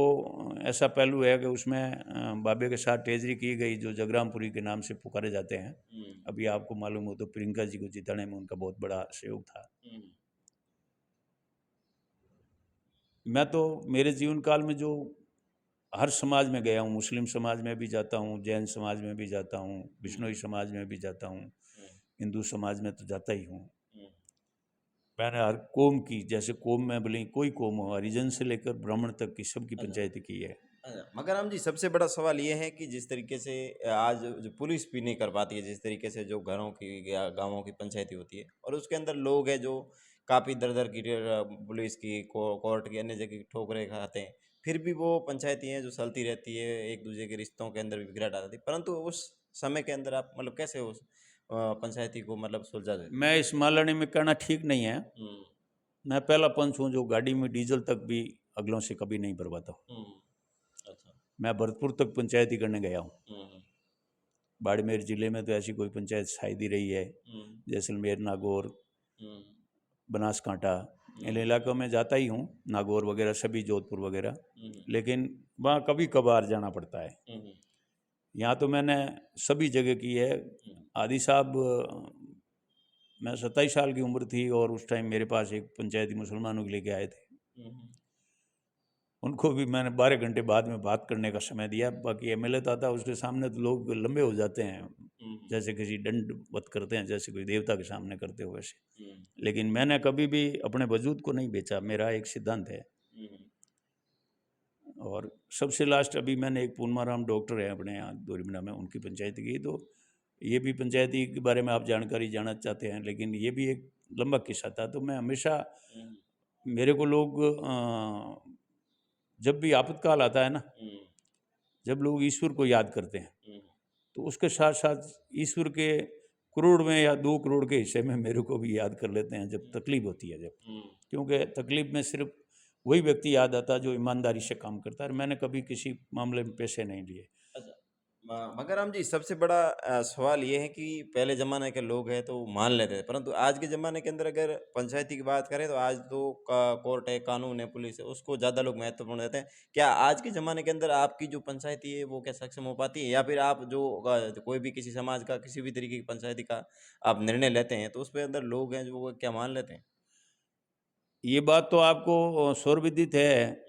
ऐसा पहलू है कि उसमें बाबे के साथ टेजरी की गई जो जगरामपुरी के नाम से पुकारे जाते हैं। अभी आपको मालूम हो तो प्रियंका जी को जिताने में उनका बहुत बड़ा सहयोग था। मैं तो मेरे जीवन काल में जो हर समाज में गया हूँ, मुस्लिम समाज में भी जाता हूँ, जैन समाज में भी जाता हूँ, बिश्नोई समाज में भी जाता हूँ, हिंदू समाज में तो जाता ही हूँ। मैंने हर कौम की, जैसे कौम में भले कोई कौम हो, हरिजन से लेकर ब्राह्मण तक की सबकी पंचायती की है। मगराम जी, सबसे बड़ा सवाल ये है कि जिस तरीके से आज जो पुलिस भी नहीं कर पाती है, जिस तरीके से जो घरों की या गांवों की पंचायती होती है, और उसके अंदर लोग हैं जो काफ़ी दर दर की पुलिस की, कोर्ट की, अन्य जगह की ठोकरें खाते हैं, फिर भी वो पंचायती हैं जो चलती रहती है, एक दूसरे के रिश्तों के अंदर भी बिगड़ा डालती है। परंतु उस समय के अंदर आप मतलब कैसे उस पंचायती को मतलब सुलझा देते? मैं इस मालानी में कहना ठीक नहीं है। मैं पहला पंच हूँ जो गाड़ी में डीजल तक भी अगलों से कभी नहीं भरवाता हूँ। अच्छा। मैं भरतपुर तक पंचायती करने गया हूँ। बाड़मेर जिले में तो ऐसी कोई पंचायत शायद ही रही है। जैसलमेर, नागौर, बनासकांठा, इन इलाकों में जाता ही हूँ, नागौर वगैरह सभी, जोधपुर वगैरह, लेकिन वहाँ कभी कभार जाना पड़ता है। यहाँ तो मैंने सभी जगह की है। आदि साहब, मैं 27 साल की उम्र थी और उस टाइम मेरे पास एक पंचायती मुसलमानों के लेके आए थे। उनको भी मैंने 12 घंटे बाद में बात करने का समय दिया। बाकी एमएलए तो आता है, उसके सामने तो लोग लंबे हो जाते हैं, जैसे किसी दंडवत करते हैं, जैसे कोई देवता के सामने करते हो वैसे। लेकिन मैंने कभी भी अपने वजूद को नहीं बेचा, मेरा एक सिद्धांत है। और सबसे लास्ट अभी मैंने एक पूर्णाराम डॉक्टर है अपने यहाँ दोरीमना में, उनकी पंचायती की, तो ये भी पंचायती के बारे में आप जानकारी जानना चाहते हैं, लेकिन ये भी एक लंबा किस्सा था। तो मैं हमेशा, मेरे को लोग जब भी आपातकाल आता है ना, जब लोग ईश्वर को याद करते हैं, तो उसके साथ साथ ईश्वर के करोड़ में या 2 करोड़ के हिस्से में मेरे को भी याद कर लेते हैं जब तकलीफ होती है। जब क्योंकि तकलीफ में सिर्फ वही व्यक्ति याद आता है जो ईमानदारी से काम करता है, और मैंने कभी किसी मामले में पैसे नहीं लिए। मगराम जी, सबसे बड़ा सवाल ये है कि पहले ज़माने के लोग हैं तो मान लेते थे, परंतु आज के ज़माने के अंदर अगर पंचायती की बात करें तो आज तो कोर्ट है, कानून है, पुलिस है, उसको ज़्यादा लोग महत्वपूर्ण देते हैं। क्या आज के ज़माने के अंदर आपकी जो पंचायती है वो क्या सक्षम हो पाती है, या फिर आप जो कोई भी किसी समाज का किसी भी तरीके की पंचायती का आप निर्णय लेते हैं तो उसके अंदर लोग हैं जो वो क्या मान लेते हैं? ये बात तो आपको सर्वविदित है।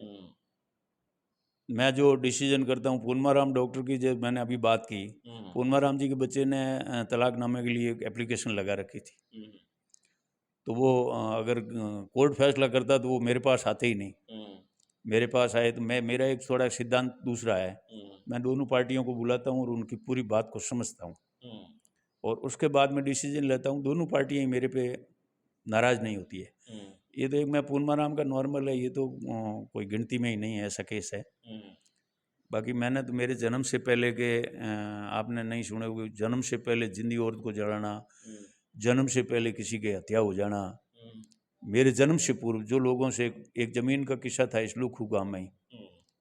मैं जो डिसीजन करता हूँ, पूर्णाराम डॉक्टर की जब मैंने अभी बात की, पूर्णाराम जी के बच्चे ने तलाकनामे के लिए एक एप्लीकेशन लगा रखी थी। तो वो अगर कोर्ट फैसला करता तो वो मेरे पास आते ही नहीं। मेरे पास आए तो मेरा एक थोड़ा सिद्धांत दूसरा है, मैं दोनों पार्टियों को बुलाता हूँ और उनकी पूरी बात को समझता हूँ, और उसके बाद में डिसीजन लेता हूँ। दोनों पार्टियाँ ही मेरे पे नाराज़ नहीं होती है। ये तो एक मैं पूर्णाराम का नॉर्मल है, ये तो कोई गिनती में ही नहीं है, ऐसा केस है। बाकी मैंने तो मेरे जन्म से पहले के आपने नहीं सुने होंगे, जन्म से पहले जिंदी औरत को जलाना, जन्म से पहले किसी के हत्या हो जाना, मेरे जन्म से पूर्व जो लोगों से एक ज़मीन का किस्सा था इस लुखू गाँव में ही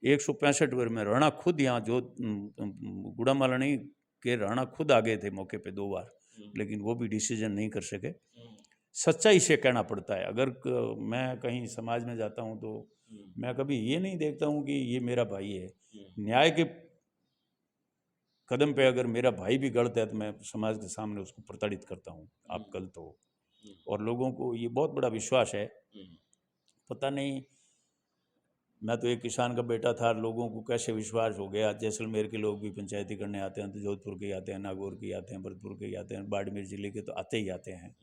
165 वर्ष में राणा खुद यहाँ जो गुड़ामाला नहीं के राणा खुद आ गए थे मौके पे 2 बार, लेकिन वो भी डिसीजन नहीं कर सके। सच्चाई से कहना पड़ता है। अगर मैं कहीं समाज में जाता हूँ तो मैं कभी ये नहीं देखता हूँ कि ये मेरा भाई है। न्याय के कदम पे अगर मेरा भाई भी गलत है तो मैं समाज के सामने उसको प्रताड़ित करता हूँ, आप गलत हो। और लोगों को ये बहुत बड़ा विश्वास है, पता नहीं, मैं तो एक किसान का बेटा था, लोगों को कैसे विश्वास हो गया। जैसलमेर के लोग भी पंचायती करने आते हैं तो जोधपुर के आते हैं, नागौर के आते हैं, भरतपुर के आते हैं, बाड़मेर जिले के तो आते ही आते हैं।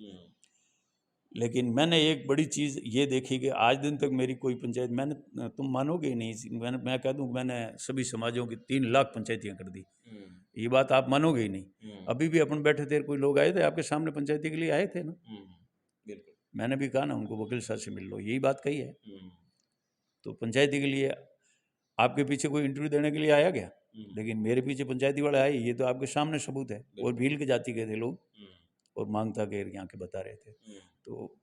लेकिन मैंने एक बड़ी चीज़ ये देखी कि आज दिन तक मेरी कोई पंचायत, मैंने, तुम मानोगे ही नहीं, मैं कह दूं मैंने सभी समाजों की 3 लाख पंचायतियाँ कर दी। ये बात आप मानोगे ही नहीं। अभी भी अपन बैठे थे, कोई लोग आए थे आपके सामने पंचायती के लिए आए थे ना, बिल्कुल। मैंने भी कहा ना उनको वकील साहब से मिल लो, यही बात कही है। तो पंचायती के लिए आपके पीछे कोई इंटरव्यू देने के लिए आया क्या? लेकिन मेरे पीछे पंचायती वाले आए, ये तो आपके सामने सबूत है। और भील के जाति के थे लोग, और मांगता के यहाँ के बता रहे थे। तो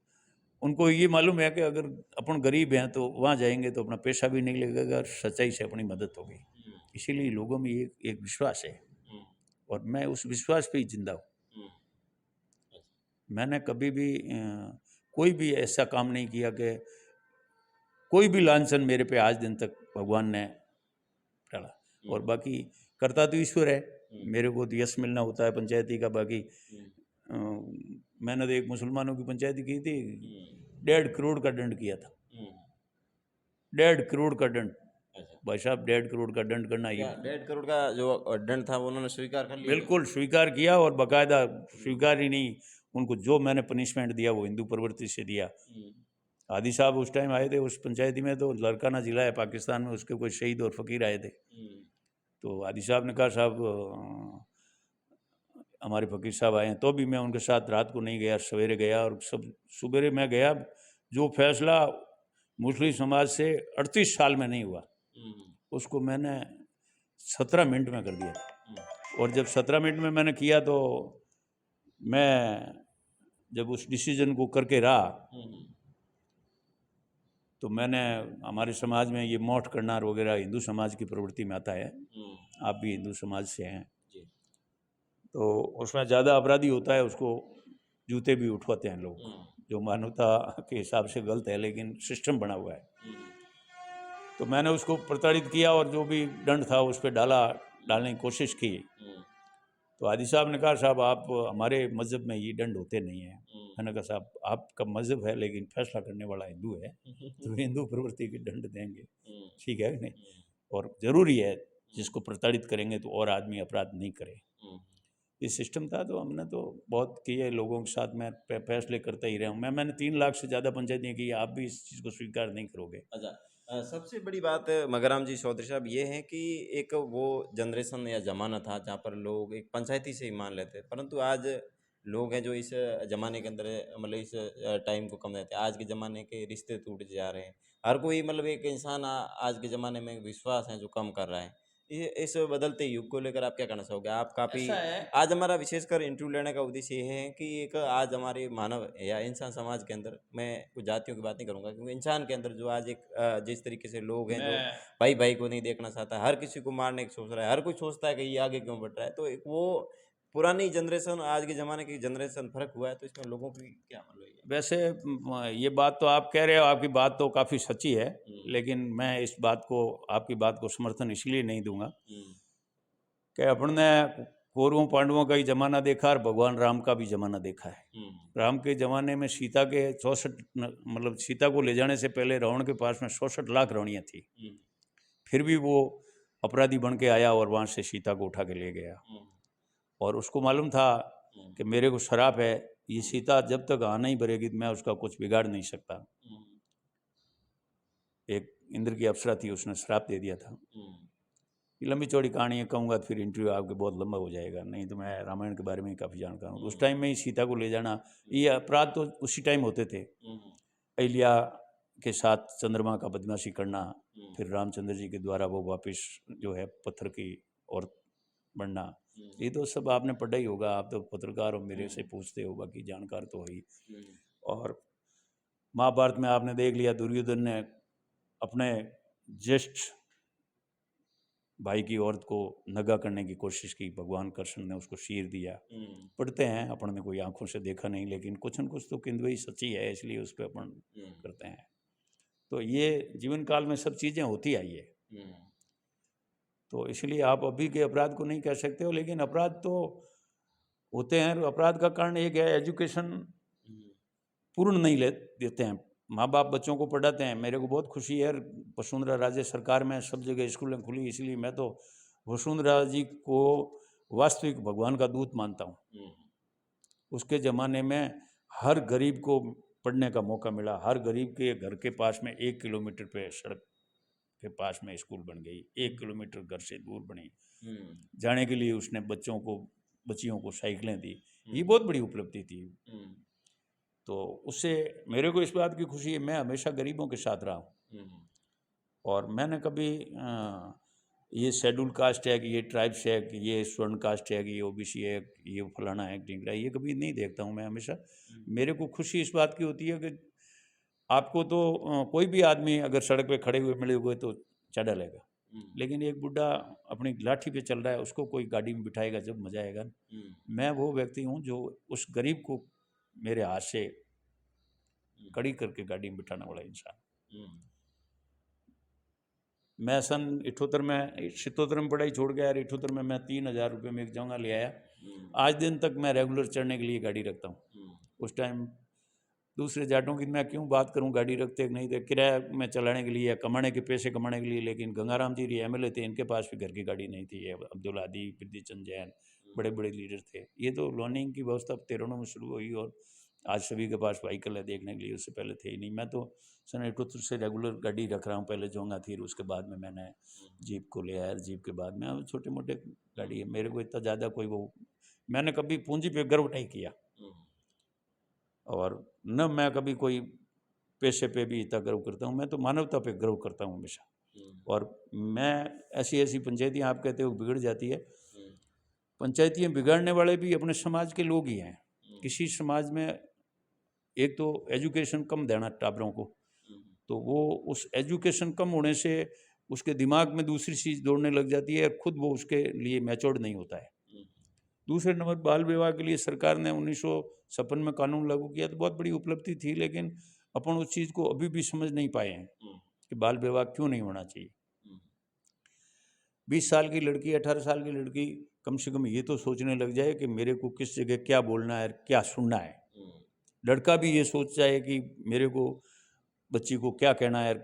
उनको ये मालूम है कि अगर अपन गरीब हैं तो वहाँ जाएंगे तो अपना पैसा भी नहीं लगेगा और सच्चाई से अपनी मदद होगी। इसीलिए लोगों में एक विश्वास है, और मैं उस विश्वास पे ही जिंदा हूँ। मैंने कभी भी कोई भी ऐसा काम नहीं किया कि कोई भी लांछन मेरे पे आज दिन तक भगवान ने डाला। और बाकी करता तो ईश्वर है, मेरे को तो यश मिलना होता है पंचायती का। बाकी मैंने तो एक मुसलमानों की पंचायती की थी, 1.5 करोड़ का दंड किया था। 1.5 करोड़ का दंड, भाई साहब, 1.5 करोड़ का दंड करना, ये 1.5 करोड़ का जो दंड था वो उन्होंने स्वीकार कर लिया? बिल्कुल स्वीकार किया, और बाकायदा स्वीकार ही नहीं, उनको जो मैंने पनिशमेंट दिया वो हिंदू प्रवृत्ति से दिया। हादी साहब उस टाइम आए थे उस पंचायती में, तो लड़काना जिला है पाकिस्तान में, उसके कोई शहीद और फकीर आए थे। तो हादी साहब ने कहा साहब हमारे फकीर साहब आए हैं, तो भी मैं उनके साथ रात को नहीं गया, सवेरे गया, और सब सवेरे मैं गया। जो फैसला मुस्लिम समाज से 38 साल में नहीं हुआ, उसको मैंने 17 मिनट में कर दिया। और जब 17 मिनट में मैंने किया तो मैं जब उस डिसीजन को करके रहा, तो मैंने, हमारे समाज में ये मौत करना वगैरह हिंदू समाज की प्रवृत्ति में आता है, आप भी हिंदू समाज से हैं, तो उसमें ज़्यादा अपराधी होता है, उसको जूते भी उठवाते हैं लोग, जो मानवता के हिसाब से गलत है, लेकिन सिस्टम बना हुआ है। तो मैंने उसको प्रताड़ित किया, और जो भी दंड था उस पर डालने की कोशिश की। तो हादी साहब ने कहा साहब आप हमारे मज़हब में ये दंड होते नहीं हैं। मैंने कहा साहब आपका मज़हब है लेकिन फैसला करने वाला हिंदू है, तो हिंदू प्रवृत्ति के दंड देंगे, ठीक है कि नहीं? और ज़रूरी है जिसको प्रताड़ित करेंगे तो और आदमी अपराध नहीं करे। ये सिस्टम था, तो हमने तो बहुत किए लोगों के साथ में फैसले करता ही रहा हूँ। मैंने 3 लाख से ज़्यादा पंचायतें की, आप भी इस चीज़ को स्वीकार नहीं करोगे। अच्छा, सबसे बड़ी बात मगराम जी चौधरी साहब ये है कि एक वो जनरेशन या ज़माना था जहाँ पर लोग एक पंचायती से ही मान लेते, परंतु आज लोग हैं जो इस ज़माने के अंदर मतलब इस टाइम को कम देते हैं। आज के ज़माने के रिश्ते टूट जा रहे हैं, हर कोई मतलब एक इंसान आज के ज़माने में विश्वास है जो कम कर रहा है। ये इस बदलते युग को लेकर आप क्या कहना चाहोगे? आप काफ़ी ऐसा है, आज हमारा विशेषकर इंटरव्यू लेने का उद्देश्य ये है कि एक आज हमारे मानव या इंसान समाज के अंदर, मैं कुछ जातियों की बात नहीं करूंगा क्योंकि इंसान के अंदर जो आज एक जिस तरीके से लोग हैं जो मैं भाई भाई को नहीं देखना चाहता, हर किसी को मारने की सोच रहा है, हर कोई सोचता है कि ये आगे क्यों बढ़ रहा है, तो एक वो पुरानी जनरेशन आज के ज़माने की जनरेशन फर्क हुआ है, तो इसमें लोगों की क्या मतलब है? वैसे ये बात तो आप कह रहे हो, आपकी बात तो काफ़ी सच्ची है, लेकिन मैं इस बात को, आपकी बात को समर्थन इसलिए नहीं दूंगा कि अपन ने कौरवों पांडवों का ही ज़माना देखा और भगवान राम का भी ज़माना देखा है। राम के ज़माने में सीता के 64 मतलब सीता को ले जाने से पहले रावण के पास में 66 लाख रानियाँ थी, फिर भी वो अपराधी बन के आया और वहाँ से सीता को उठा के ले गया। और उसको मालूम था कि मेरे को शराप है, ये सीता जब तक आ नहीं भरेगी तो मैं उसका कुछ बिगाड़ नहीं सकता। एक इंद्र की अप्सरा थी, उसने श्राप दे दिया था। ये लंबी चौड़ी कहानी है, कहूँगा फिर इंटरव्यू आपके बहुत लंबा हो जाएगा, नहीं तो मैं रामायण के बारे में काफ़ी जानकार हूँ। उस टाइम में ही सीता को ले जाना, ये अपराध तो उसी टाइम होते थे। अहिल्या के साथ चंद्रमा का बदमाशी करना, फिर रामचंद्र जी के द्वारा वो वापस जो है पत्थर की औरत बनना, ये तो सब आपने पढ़ा ही होगा, आप तो पत्रकार हो, मेरे से पूछते हो, बाकी जानकार तो है ही। और महाभारत में आपने देख लिया, दुर्योधन ने अपने ज्येष्ठ भाई की औरत को नंगा करने की कोशिश की, भगवान कृष्ण ने उसको शीर दिया। पढ़ते हैं, अपन ने कोई आंखों से देखा नहीं, लेकिन कुछ न कुछ तो किंतु सच्ची है, इसलिए उस पर अपन करते हैं। तो ये जीवन काल में सब चीज़ें होती आई है, तो इसलिए आप अभी के अपराध को नहीं कह सकते हो, लेकिन अपराध तो होते हैं। अपराध का कारण एक है, एजुकेशन पूर्ण नहीं ले देते हैं। माँ बाप बच्चों को पढ़ाते हैं, मेरे को बहुत खुशी है वसुंधरा राजे सरकार में सब जगह स्कूलें खुली, इसलिए मैं तो वसुंधरा जी को वास्तविक भगवान का दूत मानता हूँ। उसके ज़माने में हर गरीब को पढ़ने का मौका मिला, हर गरीब के घर के पास में 1 किलोमीटर पे सड़क के पास में स्कूल बन गई, 1 किलोमीटर घर से दूर बनी, जाने के लिए उसने बच्चियों को साइकिलें दी, ये बहुत बड़ी उपलब्धि थी। तो उससे मेरे को इस बात की खुशी है, मैं हमेशा गरीबों के साथ रहा हूँ, और मैंने कभी ये शेड्यूल कास्ट है कि ये ट्राइब्स है कि ये स्वर्ण कास्ट है कि ये ओबीसी है, ये फलाना है ढिंगरा, ये कभी नहीं देखता हूँ मैं। हमेशा मेरे को खुशी इस बात की होती है कि आपको तो कोई भी आदमी अगर सड़क पे खड़े हुए मिले हुए तो चढ़ा लेगा, लेकिन एक बुढ़ा अपनी लाठी पे चल रहा है, उसको कोई गाड़ी में बिठाएगा जब मजा आएगा। मैं वो व्यक्ति हूँ जो उस गरीब को मेरे हाथ से कड़ी करके गाड़ी में बिठाने वाला इंसान। मैं सन 78 में 77 में पढ़ाई छोड़ गया, 78 में मैं 3000 रुपये में एक जगह ले आया। आज दिन तक मैं रेगुलर चढ़ने के लिए गाड़ी रखता हूँ। उस टाइम दूसरे जाटों की मैं क्यों बात करूं, गाड़ी रखते नहीं थे, किराया में चलाने के लिए या कमाने के पैसे कमाने के लिए। लेकिन गंगाराम जी एमएलए थे, इनके पास भी घर की गाड़ी नहीं थी। अब्दुल आदी, पृथ्वी चंद जैन, बड़े बड़े लीडर थे। ये तो लोनिंग की व्यवस्था 13 में शुरू हुई और आज सभी के पास व्हीकल है देखने के लिए, उससे पहले थे ही नहीं। मैं तो सन 78 से रेगुलर गाड़ी रख रहा हूँ। पहले जोंगा थी, उसके बाद में मैंने जीप को ले आया, जीप के बाद में अब छोटे मोटे गाड़ी है। मेरे को इतना ज़्यादा कोई वो, मैंने कभी पूंजी पे गर्व नहीं किया और न मैं कभी कोई पैसे पे भी इतना गर्व करता हूँ। मैं तो मानवता पे गर्व करता हूँ हमेशा। और मैं ऐसी पंचायतियाँ आप कहते हो बिगड़ जाती है, पंचायतियाँ बिगाड़ने वाले भी अपने समाज के लोग ही हैं। किसी समाज में एक तो एजुकेशन कम देना टाबरों को, तो वो उस एजुकेशन कम होने से उसके दिमाग में दूसरी चीज़ दौड़ने लग जाती है, खुद वो उसके लिए मैच्योर्ड नहीं होता है। दूसरे नंबर, बाल विवाह के लिए सरकार ने 1956 में कानून लागू किया, तो बहुत बड़ी उपलब्धि थी, लेकिन अपन उस चीज़ को अभी भी समझ नहीं पाए हैं कि बाल विवाह क्यों नहीं होना चाहिए। 20 साल की लड़की, 18 साल की लड़की कम से कम ये तो सोचने लग जाए कि मेरे को किस जगह क्या बोलना है, क्या सुनना है। लड़का भी ये सोच जाए कि मेरे को बच्ची को क्या कहना है,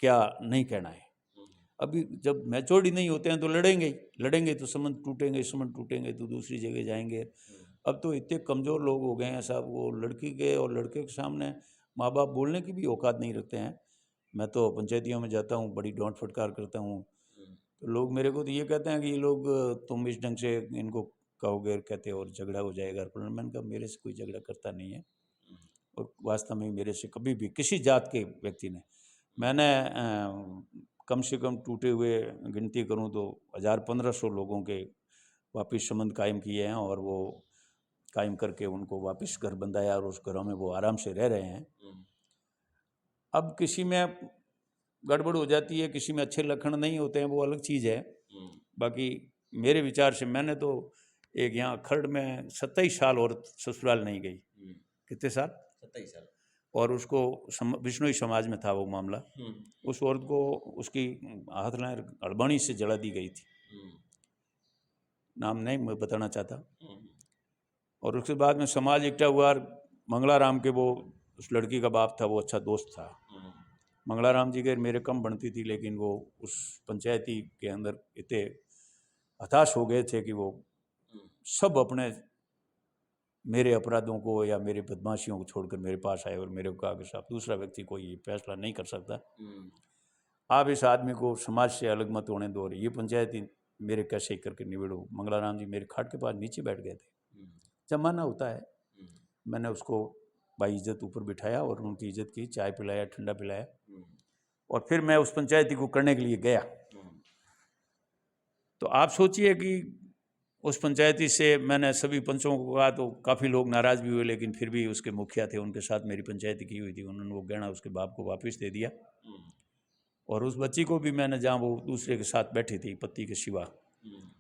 क्या नहीं कहना है। अभी जब मैच्योरिटी नहीं होते हैं तो लड़ेंगे तो संबंध टूटेंगे तो दूसरी जगह जाएंगे। अब तो इतने कमज़ोर लोग हो गए हैं साहब, वो लड़की के और लड़के के सामने माँ बाप बोलने की भी औकात नहीं रखते हैं। मैं तो पंचायतियों में जाता हूँ, बड़ी डांट फटकार करता हूँ, तो लोग मेरे को तो ये कहते हैं कि ये लोग तुम इस ढंग से इनको कहोगे, कहते और झगड़ा हो जाएगा। पर मैंने कहा मेरे से कोई झगड़ा करता नहीं है, और वास्तव में मेरे से कभी भी किसी जात के व्यक्ति ने, मैंने कम से कम टूटे हुए गिनती करूं तो 1000-1500 लोगों के वापस संबंध कायम किए हैं, और वो कायम करके उनको वापस घर बंधाया, और उस घरों में वो आराम से रह रहे हैं। अब किसी में गड़बड़ हो जाती है, किसी में अच्छे लक्षण नहीं होते हैं, वो अलग चीज़ है। बाकी मेरे विचार से मैंने तो एक यहाँ खर्ड में 27 साल औरत ससुराल नहीं गई। कितने साल? 27 साल। और उसको बिश्नोई समाज में था वो मामला। उस औरत को उसकी हाथ में अड़बणी से जला दी गई थी, नाम नहीं मैं बताना चाहता। और उसके बाद में समाज इकट्ठा हुआ, मंगलाराम के वो उस लड़की का बाप था, वो अच्छा दोस्त था। मंगलाराम जी के मेरे कम बनती थी, लेकिन वो उस पंचायती के अंदर इतने हताश हो गए थे कि वो सब अपने मेरे अपराधों को या मेरे बदमाशियों को छोड़कर मेरे पास आए और मेरे को कहा कि साहब दूसरा व्यक्ति कोई ये फैसला नहीं कर सकता, आप इस आदमी को समाज से अलग मत होने दो, और ये पंचायती मेरे कैसे करके निबेड़ो। मंगलाराम जी मेरे खाट के पास नीचे बैठ गए थे। जब माना होता है, मैंने उसको भाई इज्जत ऊपर बिठाया और उनकी इज्जत की, चाय पिलाया, ठंडा पिलाया, और फिर मैं उस पंचायती को करने के लिए गया। तो आप सोचिए कि उस पंचायती से मैंने सभी पंचों को कहा, तो काफ़ी लोग नाराज़ भी हुए, लेकिन फिर भी उसके मुखिया थे, उनके साथ मेरी पंचायती की हुई थी, उन्होंने वो गहना उसके बाप को वापस दे दिया। और उस बच्ची को भी मैंने, जहाँ वो दूसरे के साथ बैठी थी पति के सिवा,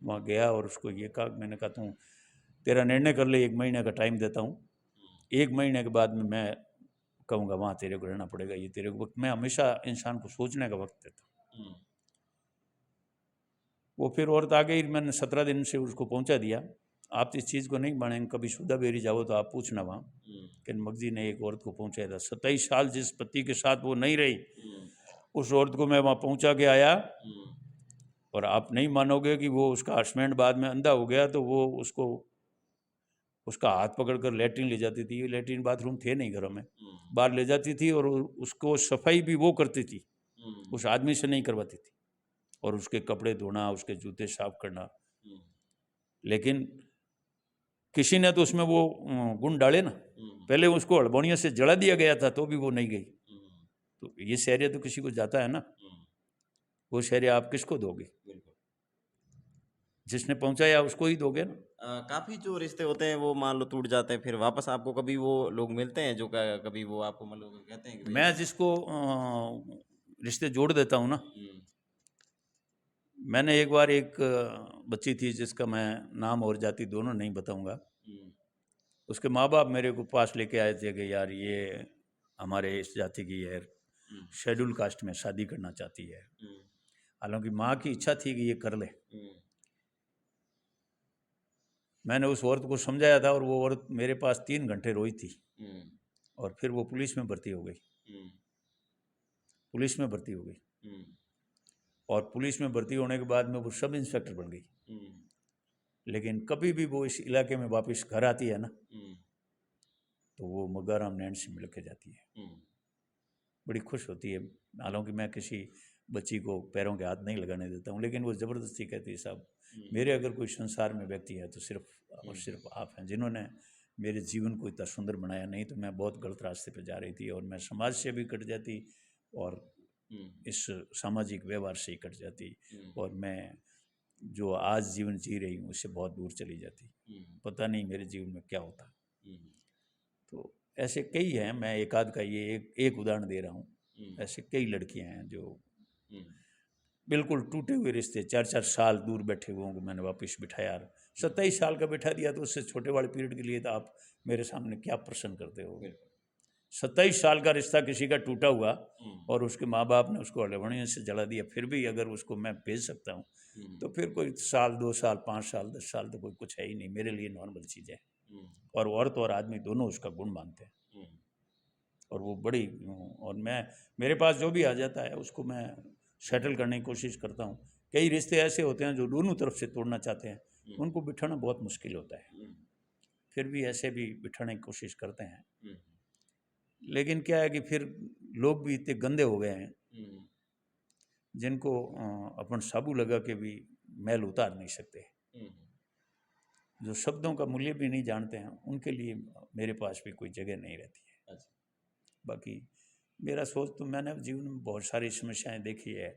वहाँ गया और उसको ये कहा, मैंने कहा तू तेरा निर्णय कर ले, 1 महीने का टाइम देता हूँ, 1 महीने के बाद में मैं कहूँगा वहाँ तेरे को रहना पड़ेगा, ये तेरे को वक्त, मैं हमेशा इंसान को सोचने का वक्त देता हूँ। वो फिर औरत आ गई, मैंने 17 दिन से उसको पहुंचा दिया। आप इस चीज़ को नहीं मानेंगे, कभी शुदा बेरी जाओ तो आप पूछना वहाँ कि मगजी ने एक औरत को पहुंचाया था। 27 साल जिस पति के साथ वो नहीं रही, उस औरत को मैं वहाँ पहुंचा के आया, और आप नहीं मानोगे कि वो उसका हस्बैंड बाद में अंधा हो गया, तो वो उसको उसका हाथ पकड़कर लेटरिन ले जाती थी। लेटरिन बाथरूम थे नहीं घरों में, बाहर ले जाती थी, और उसको सफाई भी वो करती थी, उस आदमी से नहीं करवाती थी, और उसके कपड़े धोना, उसके जूते साफ करना। लेकिन किसी ने तो उसमें वो गुण डाले ना, पहले उसको अड़बोनियों से जला दिया गया था तो भी वो नहीं गई। तो ये शहर्य तो किसी को जाता है ना, वो शहर्य आप किसको दोगे? जिसने पहुंचाया उसको ही दोगे ना। काफ़ी जो रिश्ते होते हैं वो मान लो टूट जाते हैं, फिर वापस आपको कभी वो लोग मिलते हैं जो कभी वो आपको मतलब कहते हैं कि मैं जिसको रिश्ते जोड़ देता हूँ ना, मैंने एक बार एक बच्ची थी जिसका मैं नाम और जाति दोनों नहीं बताऊंगा, उसके माँ बाप मेरे को पास लेके आए थे कि यार ये हमारे इस जाति की है, शेड्यूल कास्ट में शादी करना चाहती है। हालांकि माँ की इच्छा थी कि ये कर ले। मैंने उस औरत को समझाया था, और वो औरत मेरे पास 3 घंटे रोई थी, और फिर वो पुलिस में भर्ती हो गई। पुलिस में भर्ती हो गई, और पुलिस में भर्ती होने के बाद में वो सब इंस्पेक्टर बन गई। लेकिन कभी भी वो इस इलाके में वापस घर आती है ना, तो वो मगाराम नैन से मिल के जाती है, बड़ी खुश होती है। हालांकि मैं किसी बच्ची को पैरों के हाथ नहीं लगाने देता हूँ, लेकिन वो ज़बरदस्ती कहती है साहब मेरे अगर कोई संसार में व्यक्ति है तो सिर्फ और सिर्फ आप हैं, जिन्होंने मेरे जीवन को इतना सुंदर बनाया। नहीं तो मैं बहुत गलत रास्ते पर जा रही थी, और मैं समाज से भी कट जाती, और इस सामाजिक व्यवहार से ही कट जाती, और मैं जो आज जीवन जी रही हूँ उससे बहुत दूर चली जाती। पता नहीं मेरे जीवन में क्या होता। तो ऐसे कई हैं, मैं एक आध का ये एक उदाहरण दे रहा हूँ। ऐसे कई लड़कियां हैं जो बिल्कुल टूटे हुए रिश्ते, 4-4 साल दूर बैठे हुए को मैंने वापस बिठाया। 27 साल का बिठा दिया तो उससे छोटे वाले पीरियड के लिए तो आप मेरे सामने क्या प्रश्न करते हो? 27 साल का रिश्ता किसी का टूटा हुआ और उसके माँ बाप ने उसको अलवणीय से जला दिया, फिर भी अगर उसको मैं भेज सकता हूँ तो फिर कोई साल 2 साल 5 साल 10 साल तो कोई कुछ है ही नहीं, मेरे लिए नॉर्मल चीज़ है। और औरत और आदमी दोनों उसका गुण मानते हैं और वो बड़ी, और मैं, मेरे पास जो भी आ जाता है उसको मैं सेटल करने की कोशिश करता हूँ। कई रिश्ते ऐसे होते हैं जो दोनों तरफ से तोड़ना चाहते हैं, उनको बिठाना बहुत मुश्किल होता है, फिर भी ऐसे भी बिठाने की कोशिश करते हैं। लेकिन क्या है कि फिर लोग भी इतने गंदे हो गए हैं जिनको अपन साबु लगा के भी मैल उतार नहीं सकते, जो शब्दों का मूल्य भी नहीं जानते हैं, उनके लिए मेरे पास भी कोई जगह नहीं रहती है। बाकी मेरा सोच तो, मैंने जीवन में बहुत सारी समस्याएं देखी है।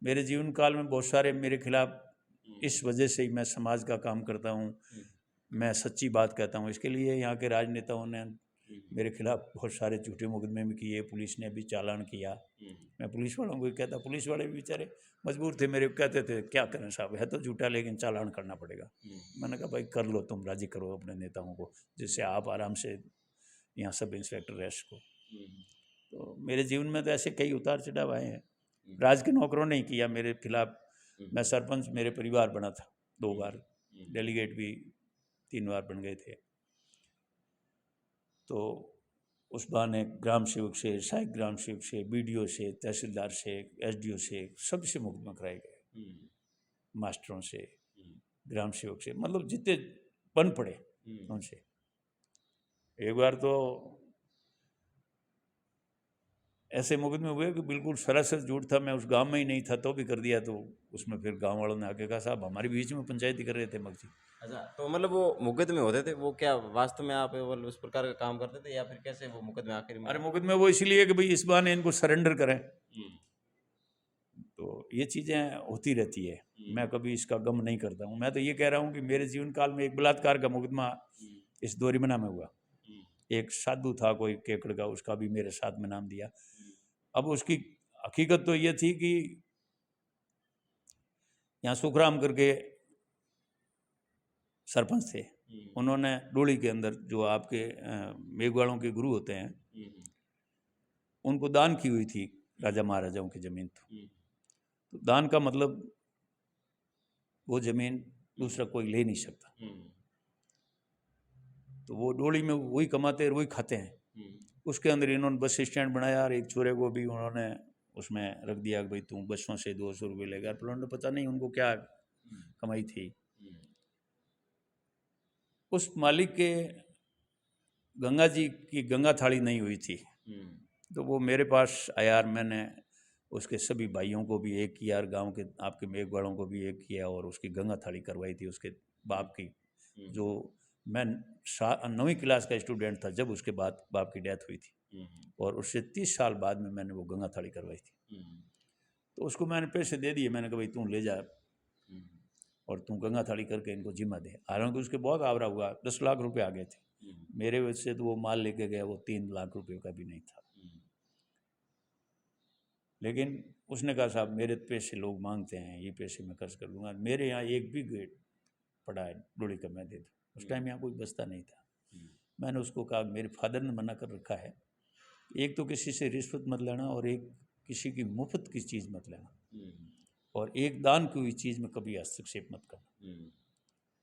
मेरे जीवन काल में बहुत सारे मेरे खिलाफ, इस वजह से ही मैं समाज का काम करता हूँ, मैं सच्ची बात कहता हूँ। इसके लिए यहाँ के राजनेताओं ने मेरे खिलाफ बहुत सारे झूठे मुकदमे भी किए, पुलिस ने भी चालान किया। मैं पुलिस वालों को कहता, पुलिस वाले भी बेचारे मजबूर थे, मेरे को कहते थे क्या करें साहब, है तो झूठा लेकिन चालान करना पड़ेगा। मैंने कहा भाई कर लो, तुम राजी करो अपने नेताओं को, जिससे आप आराम से यहाँ सब इंस्पेक्टर रह सको। तो मेरे जीवन में तो ऐसे कई उतार चढ़ाव आए हैं। राज के नौकरों ने ही किया मेरे खिलाफ। मैं सरपंच, मेरे परिवार बना था 2 बार, डेलीगेट भी 3 बार बन गए थे। तो उस बहाने ग्राम सेवक से, सहायक ग्राम सेवक से, BDO से, तहसीलदार से, SDO से, सबसे मुकदमा कराए गए, मास्टरों से, ग्राम सेवक से, मतलब जितने बन पड़े उनसे। एक बार तो ऐसे मुकदमे हुए कि बिल्कुल सरासर झूठ था, मैं उस गांव में ही नहीं था तो भी कर दिया। तो उसमें फिर गांव वालों ने आके कहा साहब हमारे बीच में पंचायती कर रहे थे मगजी। अच्छा, तो मतलब वो मुकदमे होते थे, वो क्या वास्तव में आप मतलब उस प्रकार का काम करते थे या फिर कैसे वो मुकदमे आखिर में? अरे मुकदमे वो इसीलिए कि भाई इस बहाने इनको सरेंडर करें। तो ये चीज़ें होती रहती है, मैं कभी इसका गम नहीं करता हूँ। मैं तो ये कह रहा हूँ कि मेरे जीवन काल में एक बलात्कार का मुकदमा इस दोरीमना में हुआ। एक साधु था कोई केकड़ का, उसका भी मेरे साथ में नाम दिया। अब उसकी हकीकत तो ये थी कि यहाँ सुखराम करके सरपंच थे, उन्होंने डोली के अंदर जो आपके मेघवालों के गुरु होते हैं, उनको दान की हुई थी राजा महाराजाओं की जमीन। तो दान का मतलब वो जमीन दूसरा कोई ले नहीं सकता। तो वो डोली में वही कमाते हैं, वही खाते हैं। उसके अंदर इन्होंने बस स्टैंड बनाया और एक छोरे को भी उन्होंने उसमें रख दिया कि भाई तू बसों से 200 रुपये लेगा। तो पता नहीं उनको क्या कमाई थी। उस मालिक के गंगा जी की गंगा थाली नहीं हुई थी, तो वो मेरे पास आया और मैंने उसके सभी भाइयों को भी एक किया और गांव के आपके मेघवाड़ों को भी एक किया और उसकी गंगा थाली करवाई थी उसके बाप की। जो मैं 9वीं क्लास का स्टूडेंट था जब उसके बाद बाप की डेथ हुई थी और उससे 30 साल बाद में मैंने वो गंगा थाली करवाई थी। तो उसको मैंने पैसे दे दिए, मैंने कहा भाई तू ले जा और तू गंगा थाली करके इनको जिम्मा दे। हालांकि उसके बहुत आवरा हुआ, 10 लाख रुपए आ गए थे। मेरे वजह से तो वो माल लेके गया वो 3 लाख रुपए का भी नहीं था। लेकिन उसने कहा साहब मेरे पैसे लोग मांगते हैं, ये पैसे मैं खर्च कर दूंगा, मेरे यहाँ एक भी गेट पड़ा है डोली का, मैं दे दूँ। उस टाइम यहाँ कोई बस्ता नहीं था। मैंने उसको कहा मेरे फादर ने मना कर रखा है, एक तो किसी से रिश्वत मत लेना और एक किसी की मुफ्त की चीज़ मत लेना और एक दान की हुई चीज़ में कभी हस्तक्षेप मत करना।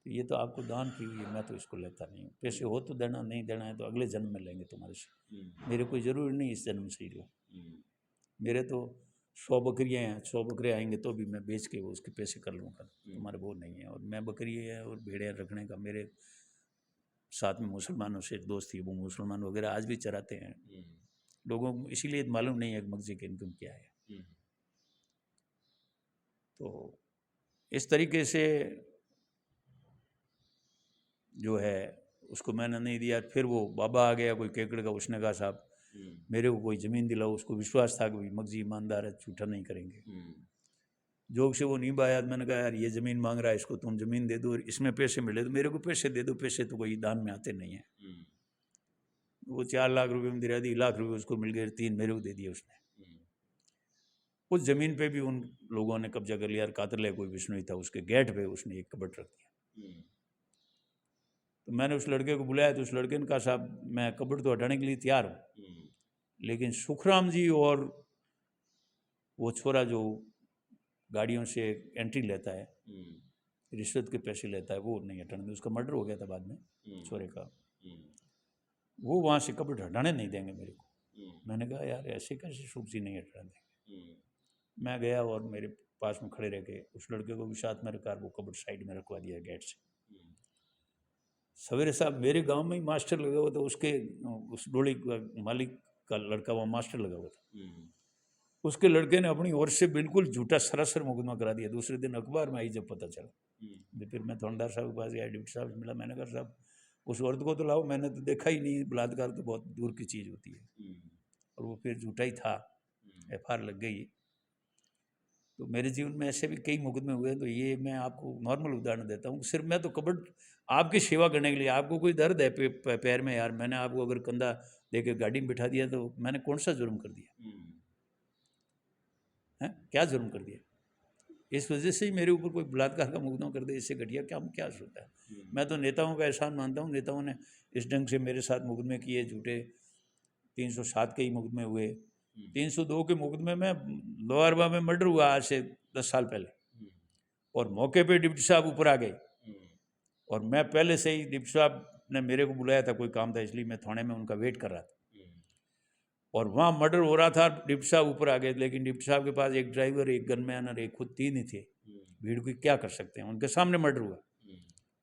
तो ये तो आपको दान की हुई है, मैं तो इसको लेता नहीं हूँ। पैसे हो तो देना, नहीं देना है तो अगले जन्म में लेंगे तुम्हारे से, मेरे कोई ज़रूरी नहीं इस जन्म से ही लो। मेरे तो 100 बकरियाँ हैं, 100 बकरे आएंगे तो भी मैं बेच के वो उसके पैसे कर लूँगा, तुम्हारे वो नहीं है। और मैं बकरी है और भेड़िया रखने का, मेरे साथ में मुसलमानों से दोस्ती, वो मुसलमान वगैरह आज भी चराते हैं। लोगों को इसीलिए मालूम नहीं है कि मगजी की इनकम क्या है। तो इस तरीके से जो है उसको मैंने नहीं दिया। फिर वो बाबा आ गया कोई केकड़ का, उसने कहा साहब मेरे को कोई ज़मीन दिलाओ। उसको विश्वास था कि भाई मगजी ईमानदार है, झूठा नहीं करेंगे। जोग से वो नहीं आया। मैंने कहा यार ये ज़मीन मांग रहा है, इसको तुम ज़मीन दे दो और इसमें पैसे मिले तो मेरे को पैसे दे दो, पैसे तो कोई दान में आते नहीं है। वो 4 लाख रुपये में दिला दी, लाख रुपये उसको मिल गए, 3 मेरे को दे दिए उसने। उस ज़मीन पे भी उन लोगों ने कब्जा कर लिया। कातरले कोई बिश्नोई था, उसके गेट पे उसने एक कबट रख दिया। तो मैंने उस लड़के को बुलाया तो उस लड़के ने कहा साहब मैं कबट तो हटाने के लिए तैयार हूँ, लेकिन सुखराम जी और वो छोरा जो गाड़ियों से एंट्री लेता है, रिश्वत के पैसे लेता है, वो नहीं हटाने दें। उसका मर्डर हो गया था बाद में छोरे का। वो वहाँ से कपड़े हटाने नहीं देंगे मेरे को। मैंने कहा यार ऐसे कैसे शुभ जी नहीं हटाने देंगे। मैं गया और मेरे पास में खड़े रह के उस लड़के को भी साथ में रखा, वो कपड़ साइड में रखवा दिया गेट से। सवेरे साहब मेरे गांव में ही मास्टर लगा हुआ था, उसके उस डोली का मालिक का लड़का वहाँ मास्टर लगा हुआ था। उसके लड़के ने अपनी ओर से बिल्कुल झूठा सरासर मुकदमा करा दिया। दूसरे दिन अखबार में आई जब पता चला, फिर मैं थानेदार साहब के पास गया, डिप्टी साहब से मिला। मैंने कहा साहब उस औरत को तो लाओ, मैंने तो देखा ही नहीं, बलात्कार तो बहुत दूर की चीज़ होती है। और वो फिर झूठा ही था, FIR लग गई। तो मेरे जीवन में ऐसे भी कई मुकदमे हुए, तो ये मैं आपको नॉर्मल उदाहरण देता हूँ। सिर्फ मैं तो कबड़ आपकी सेवा करने के लिए, आपको कोई दर्द है पैर में, यार मैंने आपको अगर कंधा देके गाड़ी में बिठा दिया तो मैंने कौन सा जुर्म कर दिया है? क्या जुर्म कर दिया? इस वजह से ही मेरे ऊपर कोई बलात्कार का मुकदमा कर दे, इससे घटिया क्या सोचता है? मैं तो नेताओं का एहसान मानता हूँ। नेताओं ने इस ढंग से मेरे साथ मुकदमे किए झूठे। 307 के ही मुकदमे हुए। 302 के मुकदमे में लोहारवा में मर्डर हुआ आज से 10 साल पहले, और मौके पे डिप्टी साहब ऊपर आ गए। और मैं पहले से ही, डिप्टी साहब ने मेरे को बुलाया था, कोई काम था, इसलिए मैं थाने में उनका वेट कर रहा था। और वहाँ मर्डर हो रहा था, डिप्टी साहब ऊपर आ गए। लेकिन डिप्टी साहब के पास एक ड्राइवर, एक गनमैन और एक खुद 3 ही थे। भीड़ को क्या कर सकते हैं, उनके सामने मर्डर हुआ।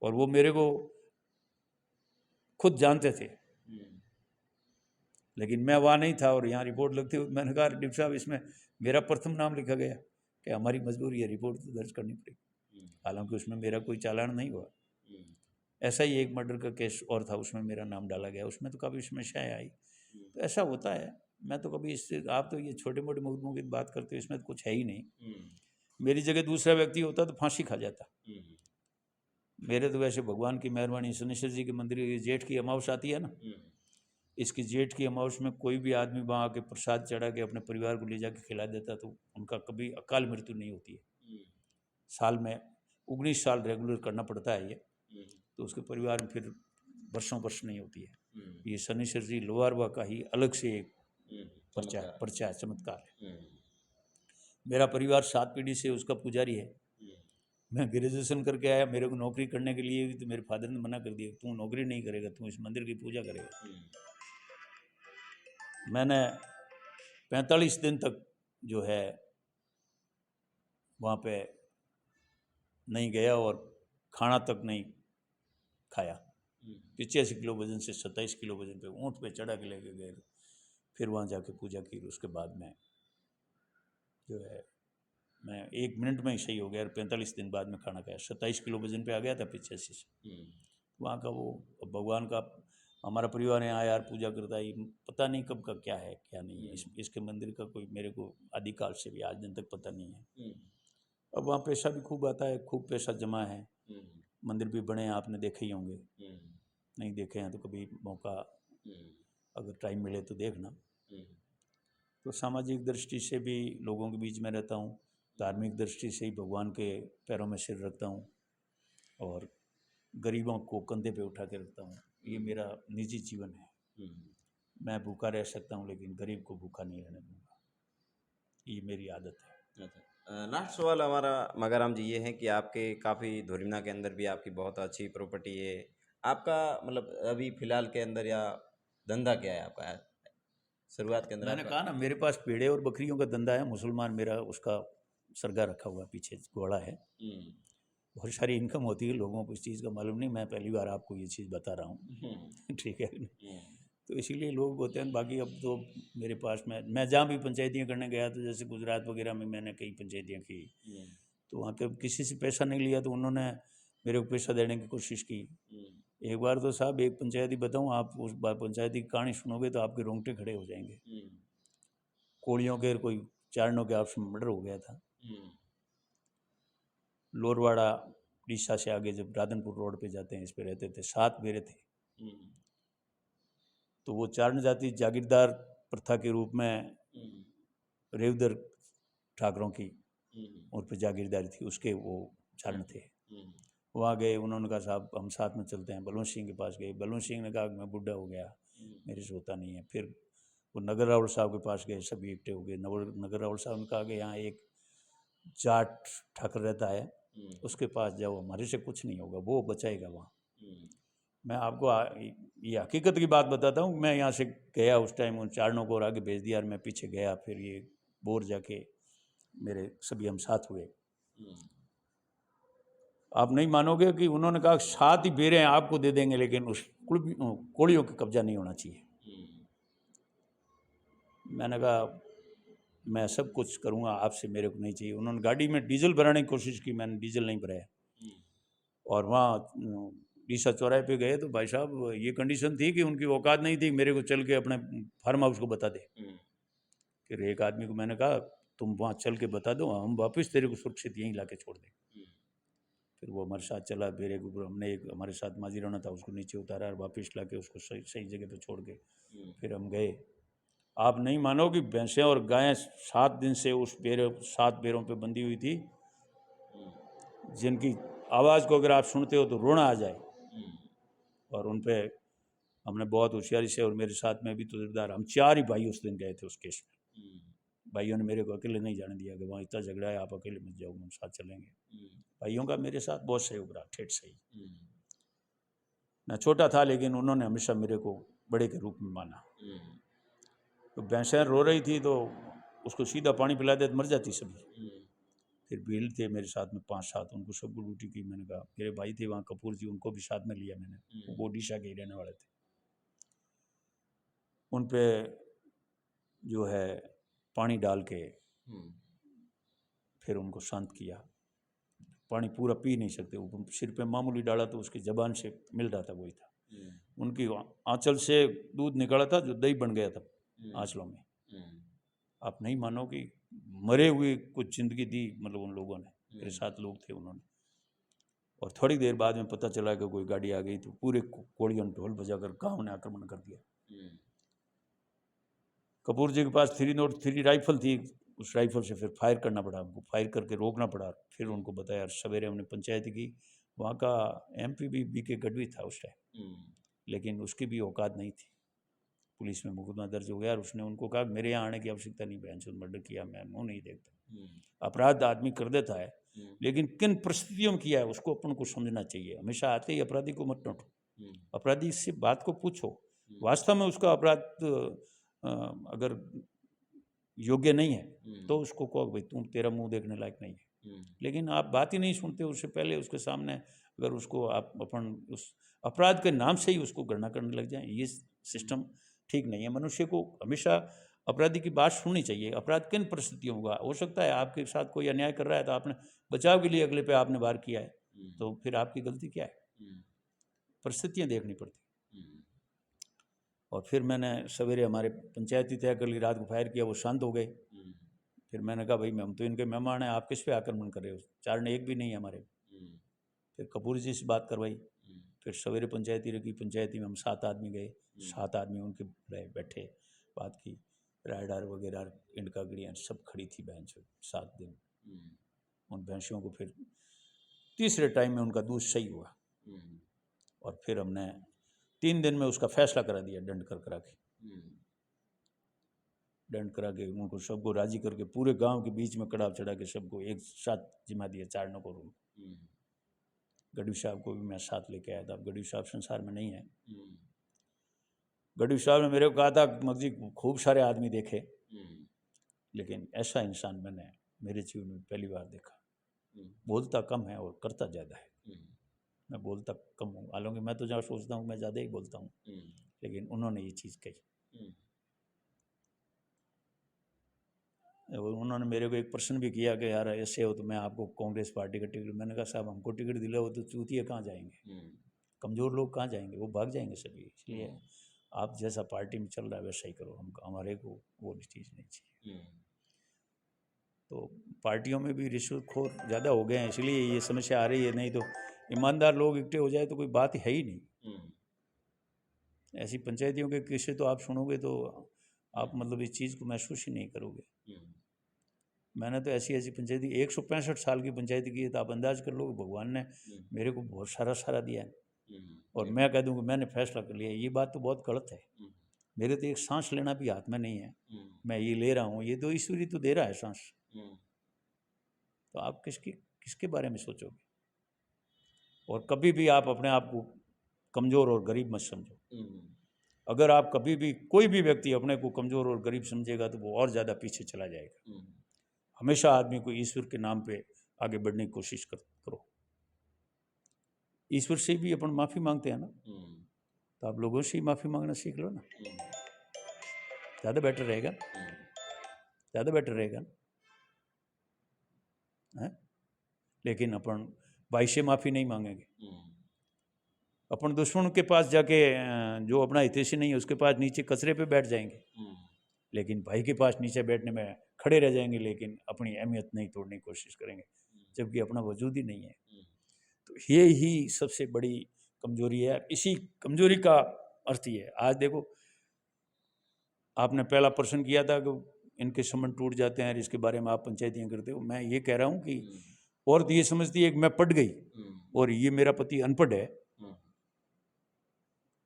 और वो मेरे को खुद जानते थे, लेकिन मैं वहाँ नहीं था और यहाँ रिपोर्ट लगती हुई मैंने कहा डिप्टी साहब इसमें मेरा प्रथम नाम लिखा गया कि हमारी मजबूरी है, रिपोर्ट तो दर्ज करनी पड़ेगी। हालांकि उसमें मेरा कोई चालान नहीं हुआ। ऐसा ही एक मर्डर का केस और था, उसमें मेरा नाम डाला गया, उसमें तो काफ़ी समस्याएँ आई। तो ऐसा होता है। मैं तो कभी इससे, आप तो ये छोटे मोटे मुकदमों की बात करते हो, इसमें तो कुछ है ही नहीं। मेरी जगह दूसरा व्यक्ति होता तो फांसी खा जाता। मेरे तो वैसे भगवान की मेहरबानी, शनिश्चर जी के मंदिर की जेठ की अमावस आती है ना, इसकी जेठ की अमावस में कोई भी आदमी वहाँ आके प्रसाद चढ़ा के अपने परिवार को ले जाके खिला देता तो उनका कभी अकाल मृत्यु नहीं होती है। साल में 19 साल रेगुलर करना पड़ता है ये, तो उसके परिवार में फिर वर्षों वर्ष नहीं होती है। ये शनिश्चर जी लोहारवा का ही अलग से एक पर्चा है, चमत्कार है। मेरा परिवार 7 पीढ़ी से उसका पुजारी है। मैं ग्रेजुएशन करके आया, मेरे को नौकरी करने के लिए तो मेरे फादर ने मना कर दिया, तू नौकरी नहीं करेगा, तू इस मंदिर की पूजा करेगा। मैंने 45 दिन तक जो है वहाँ पे नहीं गया और खाना तक नहीं खाया। 85 किलो वजन से 27 किलो वजन पे ऊँट पे चढ़ा के लेके गए, फिर वहाँ जाके पूजा की। उसके बाद में जो है मैं 1 मिनट में ही सही हो गया और 45 दिन बाद में खाना खाया। 27 किलो वजन पे आ गया था 85 से। वहाँ का वो भगवान का, हमारा परिवार यहाँ यार पूजा करता है, पता नहीं कब का क्या है क्या नहीं है। इसके मंदिर का कोई मेरे को आदिकाल से भी आज दिन तक पता नहीं है। अब वहाँ पैसा भी खूब आता है, खूब पैसा जमा है। मंदिर भी बने हैं, आपने देखे ही होंगे। नहीं देखे हैं तो कभी मौका अगर टाइम मिले तो देखना। तो सामाजिक दृष्टि से भी लोगों के बीच में रहता हूँ, धार्मिक दृष्टि से ही भगवान के पैरों में सिर रखता हूँ और गरीबों को कंधे पे उठा के रखता हूँ। ये मेरा निजी जीवन है। मैं भूखा रह सकता हूँ लेकिन गरीब को भूखा नहीं रहने दूंगा, ये मेरी आदत है। लास्ट सवाल हमारा मगाराम जी ये है कि आपके काफ़ी धोरिमना के अंदर भी आपकी बहुत अच्छी प्रॉपर्टी है। आपका मतलब अभी फिलहाल के अंदर या धंधा क्या है आपका शुरुआत के अंदर? मैंने कहा ना मेरे पास पेड़े और बकरियों का धंधा है। मुसलमान मेरा उसका सरगा रखा हुआ, पीछे घोड़ा है। बहुत सारी इनकम होती है, लोगों को इस चीज़ का मालूम नहीं, मैं पहली बार आपको ये चीज़ बता रहा हूँ। ठीक है, तो इसीलिए लोग होते हैं। बाकी अब तो मेरे पास में, मैं जहाँ भी पंचायतियाँ करने गया तो जैसे गुजरात वगैरह में मैंने कई पंचायतियाँ की, तो वहाँ के किसी से पैसा नहीं लिया तो उन्होंने मेरे को पैसा देने की कोशिश की। एक बार तो साहब एक पंचायती बताऊँ, आप उस पंचायती की कहानी सुनोगे तो आपके रोंगटे खड़े हो जाएंगे। कोड़ियों के कोई 4 के आपस में मर्डर हो गया था। लोरवाड़ा उड़ीसा से आगे जब राधनपुर रोड पे जाते हैं, इस पे रहते थे, 7 बेरे थे। तो वो चारण जाति जागीरदार प्रथा के रूप में रेवदर ठाकरों की उन पर जागीरदारी थी, उसके वो चारण थे। वहाँ गए, उन्होंने कहा साहब हम साथ में चलते हैं। बलवंत सिंह के पास गए, बलवंत सिंह ने कहा मैं बुढ़ा हो गया, मेरे से होता नहीं है। फिर वो नगर रावल साहब के पास गए, सभी इकट्ठे हो गए। नगर रावल साहब ने कहा कि यहाँ एक जाट ठाकर रहता है, उसके पास जाओ, हमारे से कुछ नहीं होगा, वो बचाएगा वहाँ। मैं आपको ये हकीकत की बात बताता हूँ। मैं यहाँ से गया उस टाइम, उन चारणों को और आगे भेज दिया और मैं पीछे गया। फिर ये बोर जाके मेरे सभी हम साथ हुए। आप नहीं मानोगे कि उन्होंने कहा 7 ही बेरें आपको दे देंगे, लेकिन उस कोड़ियों का कब्जा नहीं होना चाहिए। मैंने कहा मैं सब कुछ करूँगा, आपसे मेरे को नहीं चाहिए। उन्होंने गाड़ी में डीजल भराने की कोशिश की, मैंने डीजल नहीं भराया। और वहाँ डीसा चौराहे पे गए तो भाई साहब ये कंडीशन थी कि उनकी औकात नहीं थी मेरे को चल के अपने फार्म हाउस को बता दे। फिर एक आदमी को मैंने कहा तुम वहाँ चल के बता दो, हम वापस तेरे को सुरक्षित यहीं ला के छोड़ दें। फिर वो हमारे साथ चला, बेरे के ऊपर हमने एक हमारे साथ माजी रहना था, उसको नीचे उतारा और वापस ला के उसको सही जगह पे छोड़ के फिर हम गए। आप नहीं मानो कि भैंसें और गायें 7 दिन से उस 7 बेरों पे बंधी हुई थी, जिनकी आवाज़ को अगर आप सुनते हो तो रोना आ जाए। और उन पे हमने बहुत होशियारी से, और मेरे साथ में भी तजुर्बेदार, हम 4 ही भाई उस दिन गए थे उस केस में। भाइयों ने मेरे को अकेले नहीं जाने दिया कि वहाँ इतना झगड़ा है, आप अकेले मत जाओ, हम साथ चलेंगे। भाइयों का मेरे साथ बहुत सहयोग रहा, ठेठ सही। मैं छोटा था लेकिन उन्होंने हमेशा मेरे को बड़े के रूप में माना। तो भैंसें रो रही थी तो उसको सीधा पानी पिला दे तो मर जाती सभी। फिर भील थे मेरे साथ में 5-7, उनको सबको ड्यूटी की। मैंने कहा मेरे भाई थे वहाँ कपूर जी, उनको भी साथ में लिया मैंने, वो ओडिशा के ही रहने वाले थे। उन पे जो है पानी डाल के फिर उनको शांत किया। पानी पूरा पी नहीं सकते, वो सिर पे मामूली डाला तो उसकी जबान से मिल रहा था, वही था। उनकी आंचल से दूध निकला था जो दही बन गया था आंचलों में। आप नहीं मानो कि मरे हुए कुछ जिंदगी दी, मतलब उन लोगों ने, मेरे साथ लोग थे उन्होंने। और थोड़ी देर बाद में पता चला कि कोई गाड़ी आ गई तो पूरे कोड़ियों ने ढोल बजाकर गांव ने आक्रमण कर दिया। कपूर जी के पास 303 राइफल थी, उस राइफल से फिर फायर करना पड़ा हमको, फायर करके रोकना पड़ा। फिर उनको बताया, सवेरे हमने पंचायत की। वहाँ का MP भी BK गढ़वी था उस टाइम, लेकिन उसकी भी औकात नहीं थी। पुलिस में मुकदमा दर्ज हो गया और उसने उनको कहा मेरे यहाँ आने की आवश्यकता नहीं, बहन से मर्डर किया, मैं मुँह नहीं देखता। अपराध आदमी कर देता है, लेकिन किन परिस्थितियों में किया है उसको अपन को समझना चाहिए। हमेशा आते ही अपराधी को मत डांटो, अपराधी से बात को पूछो, वास्तव में उसका अपराध अगर योग्य नहीं है तो उसको कहो भाई तुम, तेरा मुंह देखने लायक नहीं है। लेकिन आप बात ही नहीं सुनते, उससे पहले उसके सामने अगर उसको आप अपन उस अपराध के नाम से ही उसको गणना करने लग जाएं, ये सिस्टम ठीक नहीं है। मनुष्य को हमेशा अपराधी की बात सुननी चाहिए। अपराध किन परिस्थितियों होगा, हो सकता है आपके साथ कोई अन्याय कर रहा है तो आपने बचाव के लिए अगले पे आपने वार किया है, तो फिर आपकी गलती क्या है? परिस्थितियाँ देखनी पड़ती। और फिर मैंने सवेरे हमारे पंचायती तय कर ली, रात को फायर किया, वो शांत हो गए। फिर मैंने कहा भाई हम तो इनके मेहमान हैं, आप किस पे आक्रमण कर रहे हो? 4 ने एक भी नहीं है हमारे। फिर कपूर जी से बात करवाई। फिर सवेरे पंचायती रखी, पंचायती में हम 7 आदमी गए, 7 आदमी उनके बैठे, बात की। रायडार वगैरह इंडका गड़ियाँ सब खड़ी थी भैंसों 7 दिन। उन भैंसों को फिर तीसरे टाइम में उनका दूध सही हुआ और फिर हमने 3 दिन में उसका फैसला करा दिया, दंड करा के। दंड करा के उनको सबको राजी करके पूरे गांव के बीच में कड़ाव चढ़ा के सबको एक साथ जिमा दिया, चारणों को। गढ़वी साहब को भी मैं साथ लेके आया था। अब गढ़वी साहब संसार में नहीं है। गढ़वी साहब ने मेरे को कहा था मगजी खूब सारे आदमी देखे, लेकिन ऐसा इंसान मैंने मेरे जीवन में पहली बार देखा। बोलता कम है और करता ज़्यादा है। मैं बोलता कम हूँ, हालांकि मैं तो जहाँ सोचता हूँ मैं ज़्यादा ही बोलता हूँ, लेकिन उन्होंने ये चीज़ कही। उन्होंने मेरे को एक प्रश्न भी किया कि यार ऐसे हो तो मैं आपको कांग्रेस पार्टी का टिकट, मैंने कहा साहब हमको टिकट दिला हो तो चूतिया कहाँ जाएंगे, कमज़ोर लोग कहाँ जाएंगे, वो भाग जाएंगे सभी। इसलिए आप जैसा पार्टी में चल रहा है वैसा ही करो, हम हमारे को वो चीज़ नहीं चाहिए। तो पार्टियों में भी रिश्वतखोर ज़्यादा हो गए हैं, इसलिए ये समस्या आ रही है। नहीं तो ईमानदार लोग इकट्ठे हो जाए तो कोई बात है ही नहीं। ऐसी पंचायतियों के किस्से तो आप सुनोगे तो आप मतलब इस चीज़ को महसूस ही नहीं करोगे। मैंने तो ऐसी ऐसी पंचायती 165 साल की पंचायती की है, तो आप अंदाज कर लो भगवान ने मेरे को बहुत सारा दिया है और मैं कह दूँ कि मैंने फैसला कर लिया, ये बात तो बहुत गलत है। मेरे तो एक सांस लेना भी हाथ में नहीं है, मैं ये ले रहा हूँ, ये तो ईश्वर ही तो दे रहा है सांस। तो आप किसके बारे में सोचोगे? और कभी भी आप अपने आप को कमज़ोर और गरीब मत समझो। अगर आप कभी भी, कोई भी व्यक्ति अपने को कमज़ोर और गरीब समझेगा तो वो और ज़्यादा पीछे चला जाएगा। हमेशा आदमी को ईश्वर के नाम पे आगे बढ़ने की कोशिश करो। ईश्वर से भी अपन माफ़ी मांगते हैं ना, तो आप लोगों से ही माफ़ी मांगना सीख लो ना, ज़्यादा बेटर रहेगा, ज़्यादा बेटर रहेगा है? लेकिन अपन भाई से माफ़ी नहीं मांगेंगे, अपन दुश्मन के पास जाके जो अपना हितैषी नहीं है उसके पास नीचे कचरे पे बैठ जाएंगे, लेकिन भाई के पास नीचे बैठने में खड़े रह जाएंगे, लेकिन अपनी अहमियत नहीं तोड़ने की कोशिश करेंगे, जबकि अपना वजूद ही नहीं है। तो ये ही सबसे बड़ी कमजोरी है। इसी कमजोरी का अर्थ ही है। आज देखो, आपने पहला प्रश्न किया था कि इनके संबंध टूट जाते हैं, इसके बारे में आप पंचायतियाँ करते हो। मैं ये कह रहा हूँ कि औरत ये समझती है कि मैं पढ़ गई और ये मेरा पति अनपढ़ है,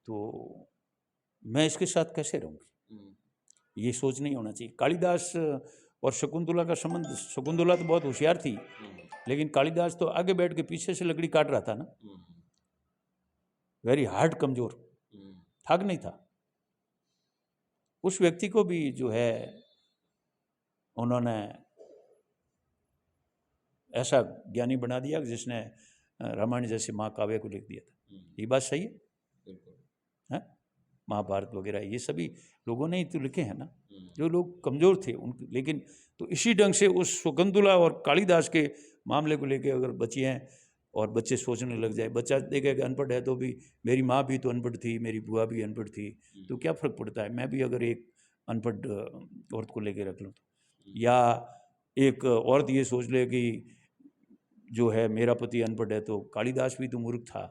तो मैं इसके साथ कैसे रहूँगी, ये सोच नहीं होना चाहिए। कालिदास और शकुंतला का संबंध, शकुंतला तो बहुत होशियार थी, लेकिन कालिदास तो आगे बैठ के पीछे से लकड़ी काट रहा था ना, वेरी हार्ड, कमजोर, थाक नहीं था। उस व्यक्ति को भी जो है उन्होंने ऐसा ज्ञानी बना दिया जिसने रामायण जैसे महाकाव्य को लिख दिया था। ये बात सही है? महाभारत वगैरह ये सभी लोगों ने ही तो लिखे हैं ना, जो लोग कमजोर थे उनके। लेकिन तो इसी ढंग से उस शकुंतला और कालिदास के मामले को लेके अगर बच्चे हैं और बच्चे सोचने लग जाए, बच्चा देखेगा कि अनपढ़ है तो भी मेरी माँ भी तो अनपढ़ थी, मेरी बुआ भी अनपढ़ थी, तो क्या फ़र्क पड़ता है, मैं भी अगर एक अनपढ़ औरत को लेके रख लूँ तो। या एक औरत ये सोच ले कि जो है मेरा पति अनपढ़ है तो कालिदास भी तो मूर्ख था,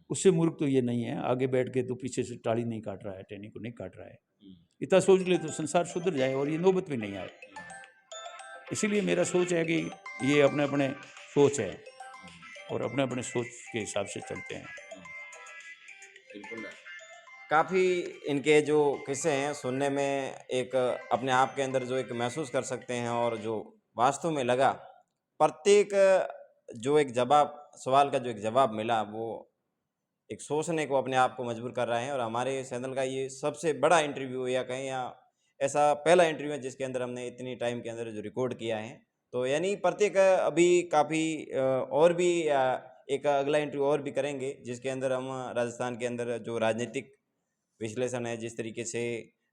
उससे मूर्ख तो ये नहीं है, आगे बैठ के तो पीछे से टाड़ी नहीं काट रहा है, टहनी को नहीं काट रहा है। इतना सोच ले तो संसार सुधर जाए और ये नौबत भी नहीं आए। इसीलिए मेरा सोच है कि ये अपने अपने सोच है और अपने अपने सोच के हिसाब से चलते हैं। बिल्कुल। काफ़ी इनके जो किस्से हैं सुनने में एक अपने आप के अंदर जो एक महसूस कर सकते हैं, और जो वास्तव में लगा प्रत्येक जो एक जवाब, सवाल का जो एक जवाब मिला, वो एक सोचने को अपने आप को मजबूर कर रहे हैं। और हमारे चैनल का ये सबसे बड़ा इंटरव्यू या कहें या ऐसा पहला इंटरव्यू है जिसके अंदर हमने इतनी टाइम के अंदर जो रिकॉर्ड किया है। तो यानी प्रत्येक अभी काफ़ी और भी एक अगला इंटरव्यू और भी करेंगे जिसके अंदर हम राजस्थान के अंदर जो राजनीतिक विश्लेषण है, जिस तरीके से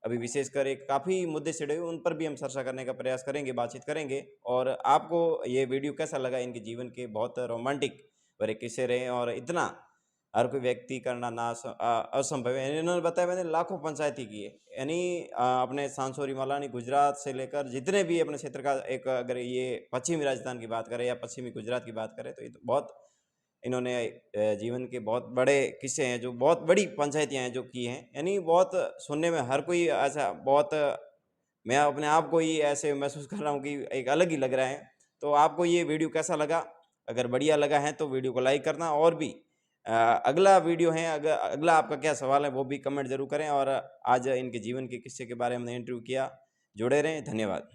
अभी विशेषकर एक काफ़ी मुद्दे छिड़े हुए, उन पर भी हम चर्चा करने का प्रयास करेंगे, बातचीत करेंगे। और आपको ये वीडियो कैसा लगा? इनके जीवन के बहुत रोमांटिक भरे किस्से रहे, और इतना हर कोई व्यक्ति करना असंभव है। इन्होंने बताया मैंने लाखों पंचायती की है, यानी अपने सांसोरी मलानी गुजरात से लेकर जितने भी अपने क्षेत्र का एक, अगर ये पश्चिमी राजस्थान की बात करें या पश्चिमी गुजरात की बात करें, तो ये तो बहुत इन्होंने जीवन के बहुत बड़े किस्से हैं, जो बहुत बड़ी पंचायतियाँ हैं जो की हैं। यानी बहुत सुनने में हर कोई ऐसा बहुत, मैं अपने आप को ही ऐसे महसूस कर रहा हूँ कि एक अलग ही लग रहा है। तो आपको ये वीडियो कैसा लगा? अगर बढ़िया लगा है तो वीडियो को लाइक करना, और भी अगला वीडियो है, अगला आपका क्या सवाल है वो भी कमेंट जरूर करें। और आज इनके जीवन के किस्से के बारे में हमने इंटरव्यू किया। जुड़े रहें, धन्यवाद।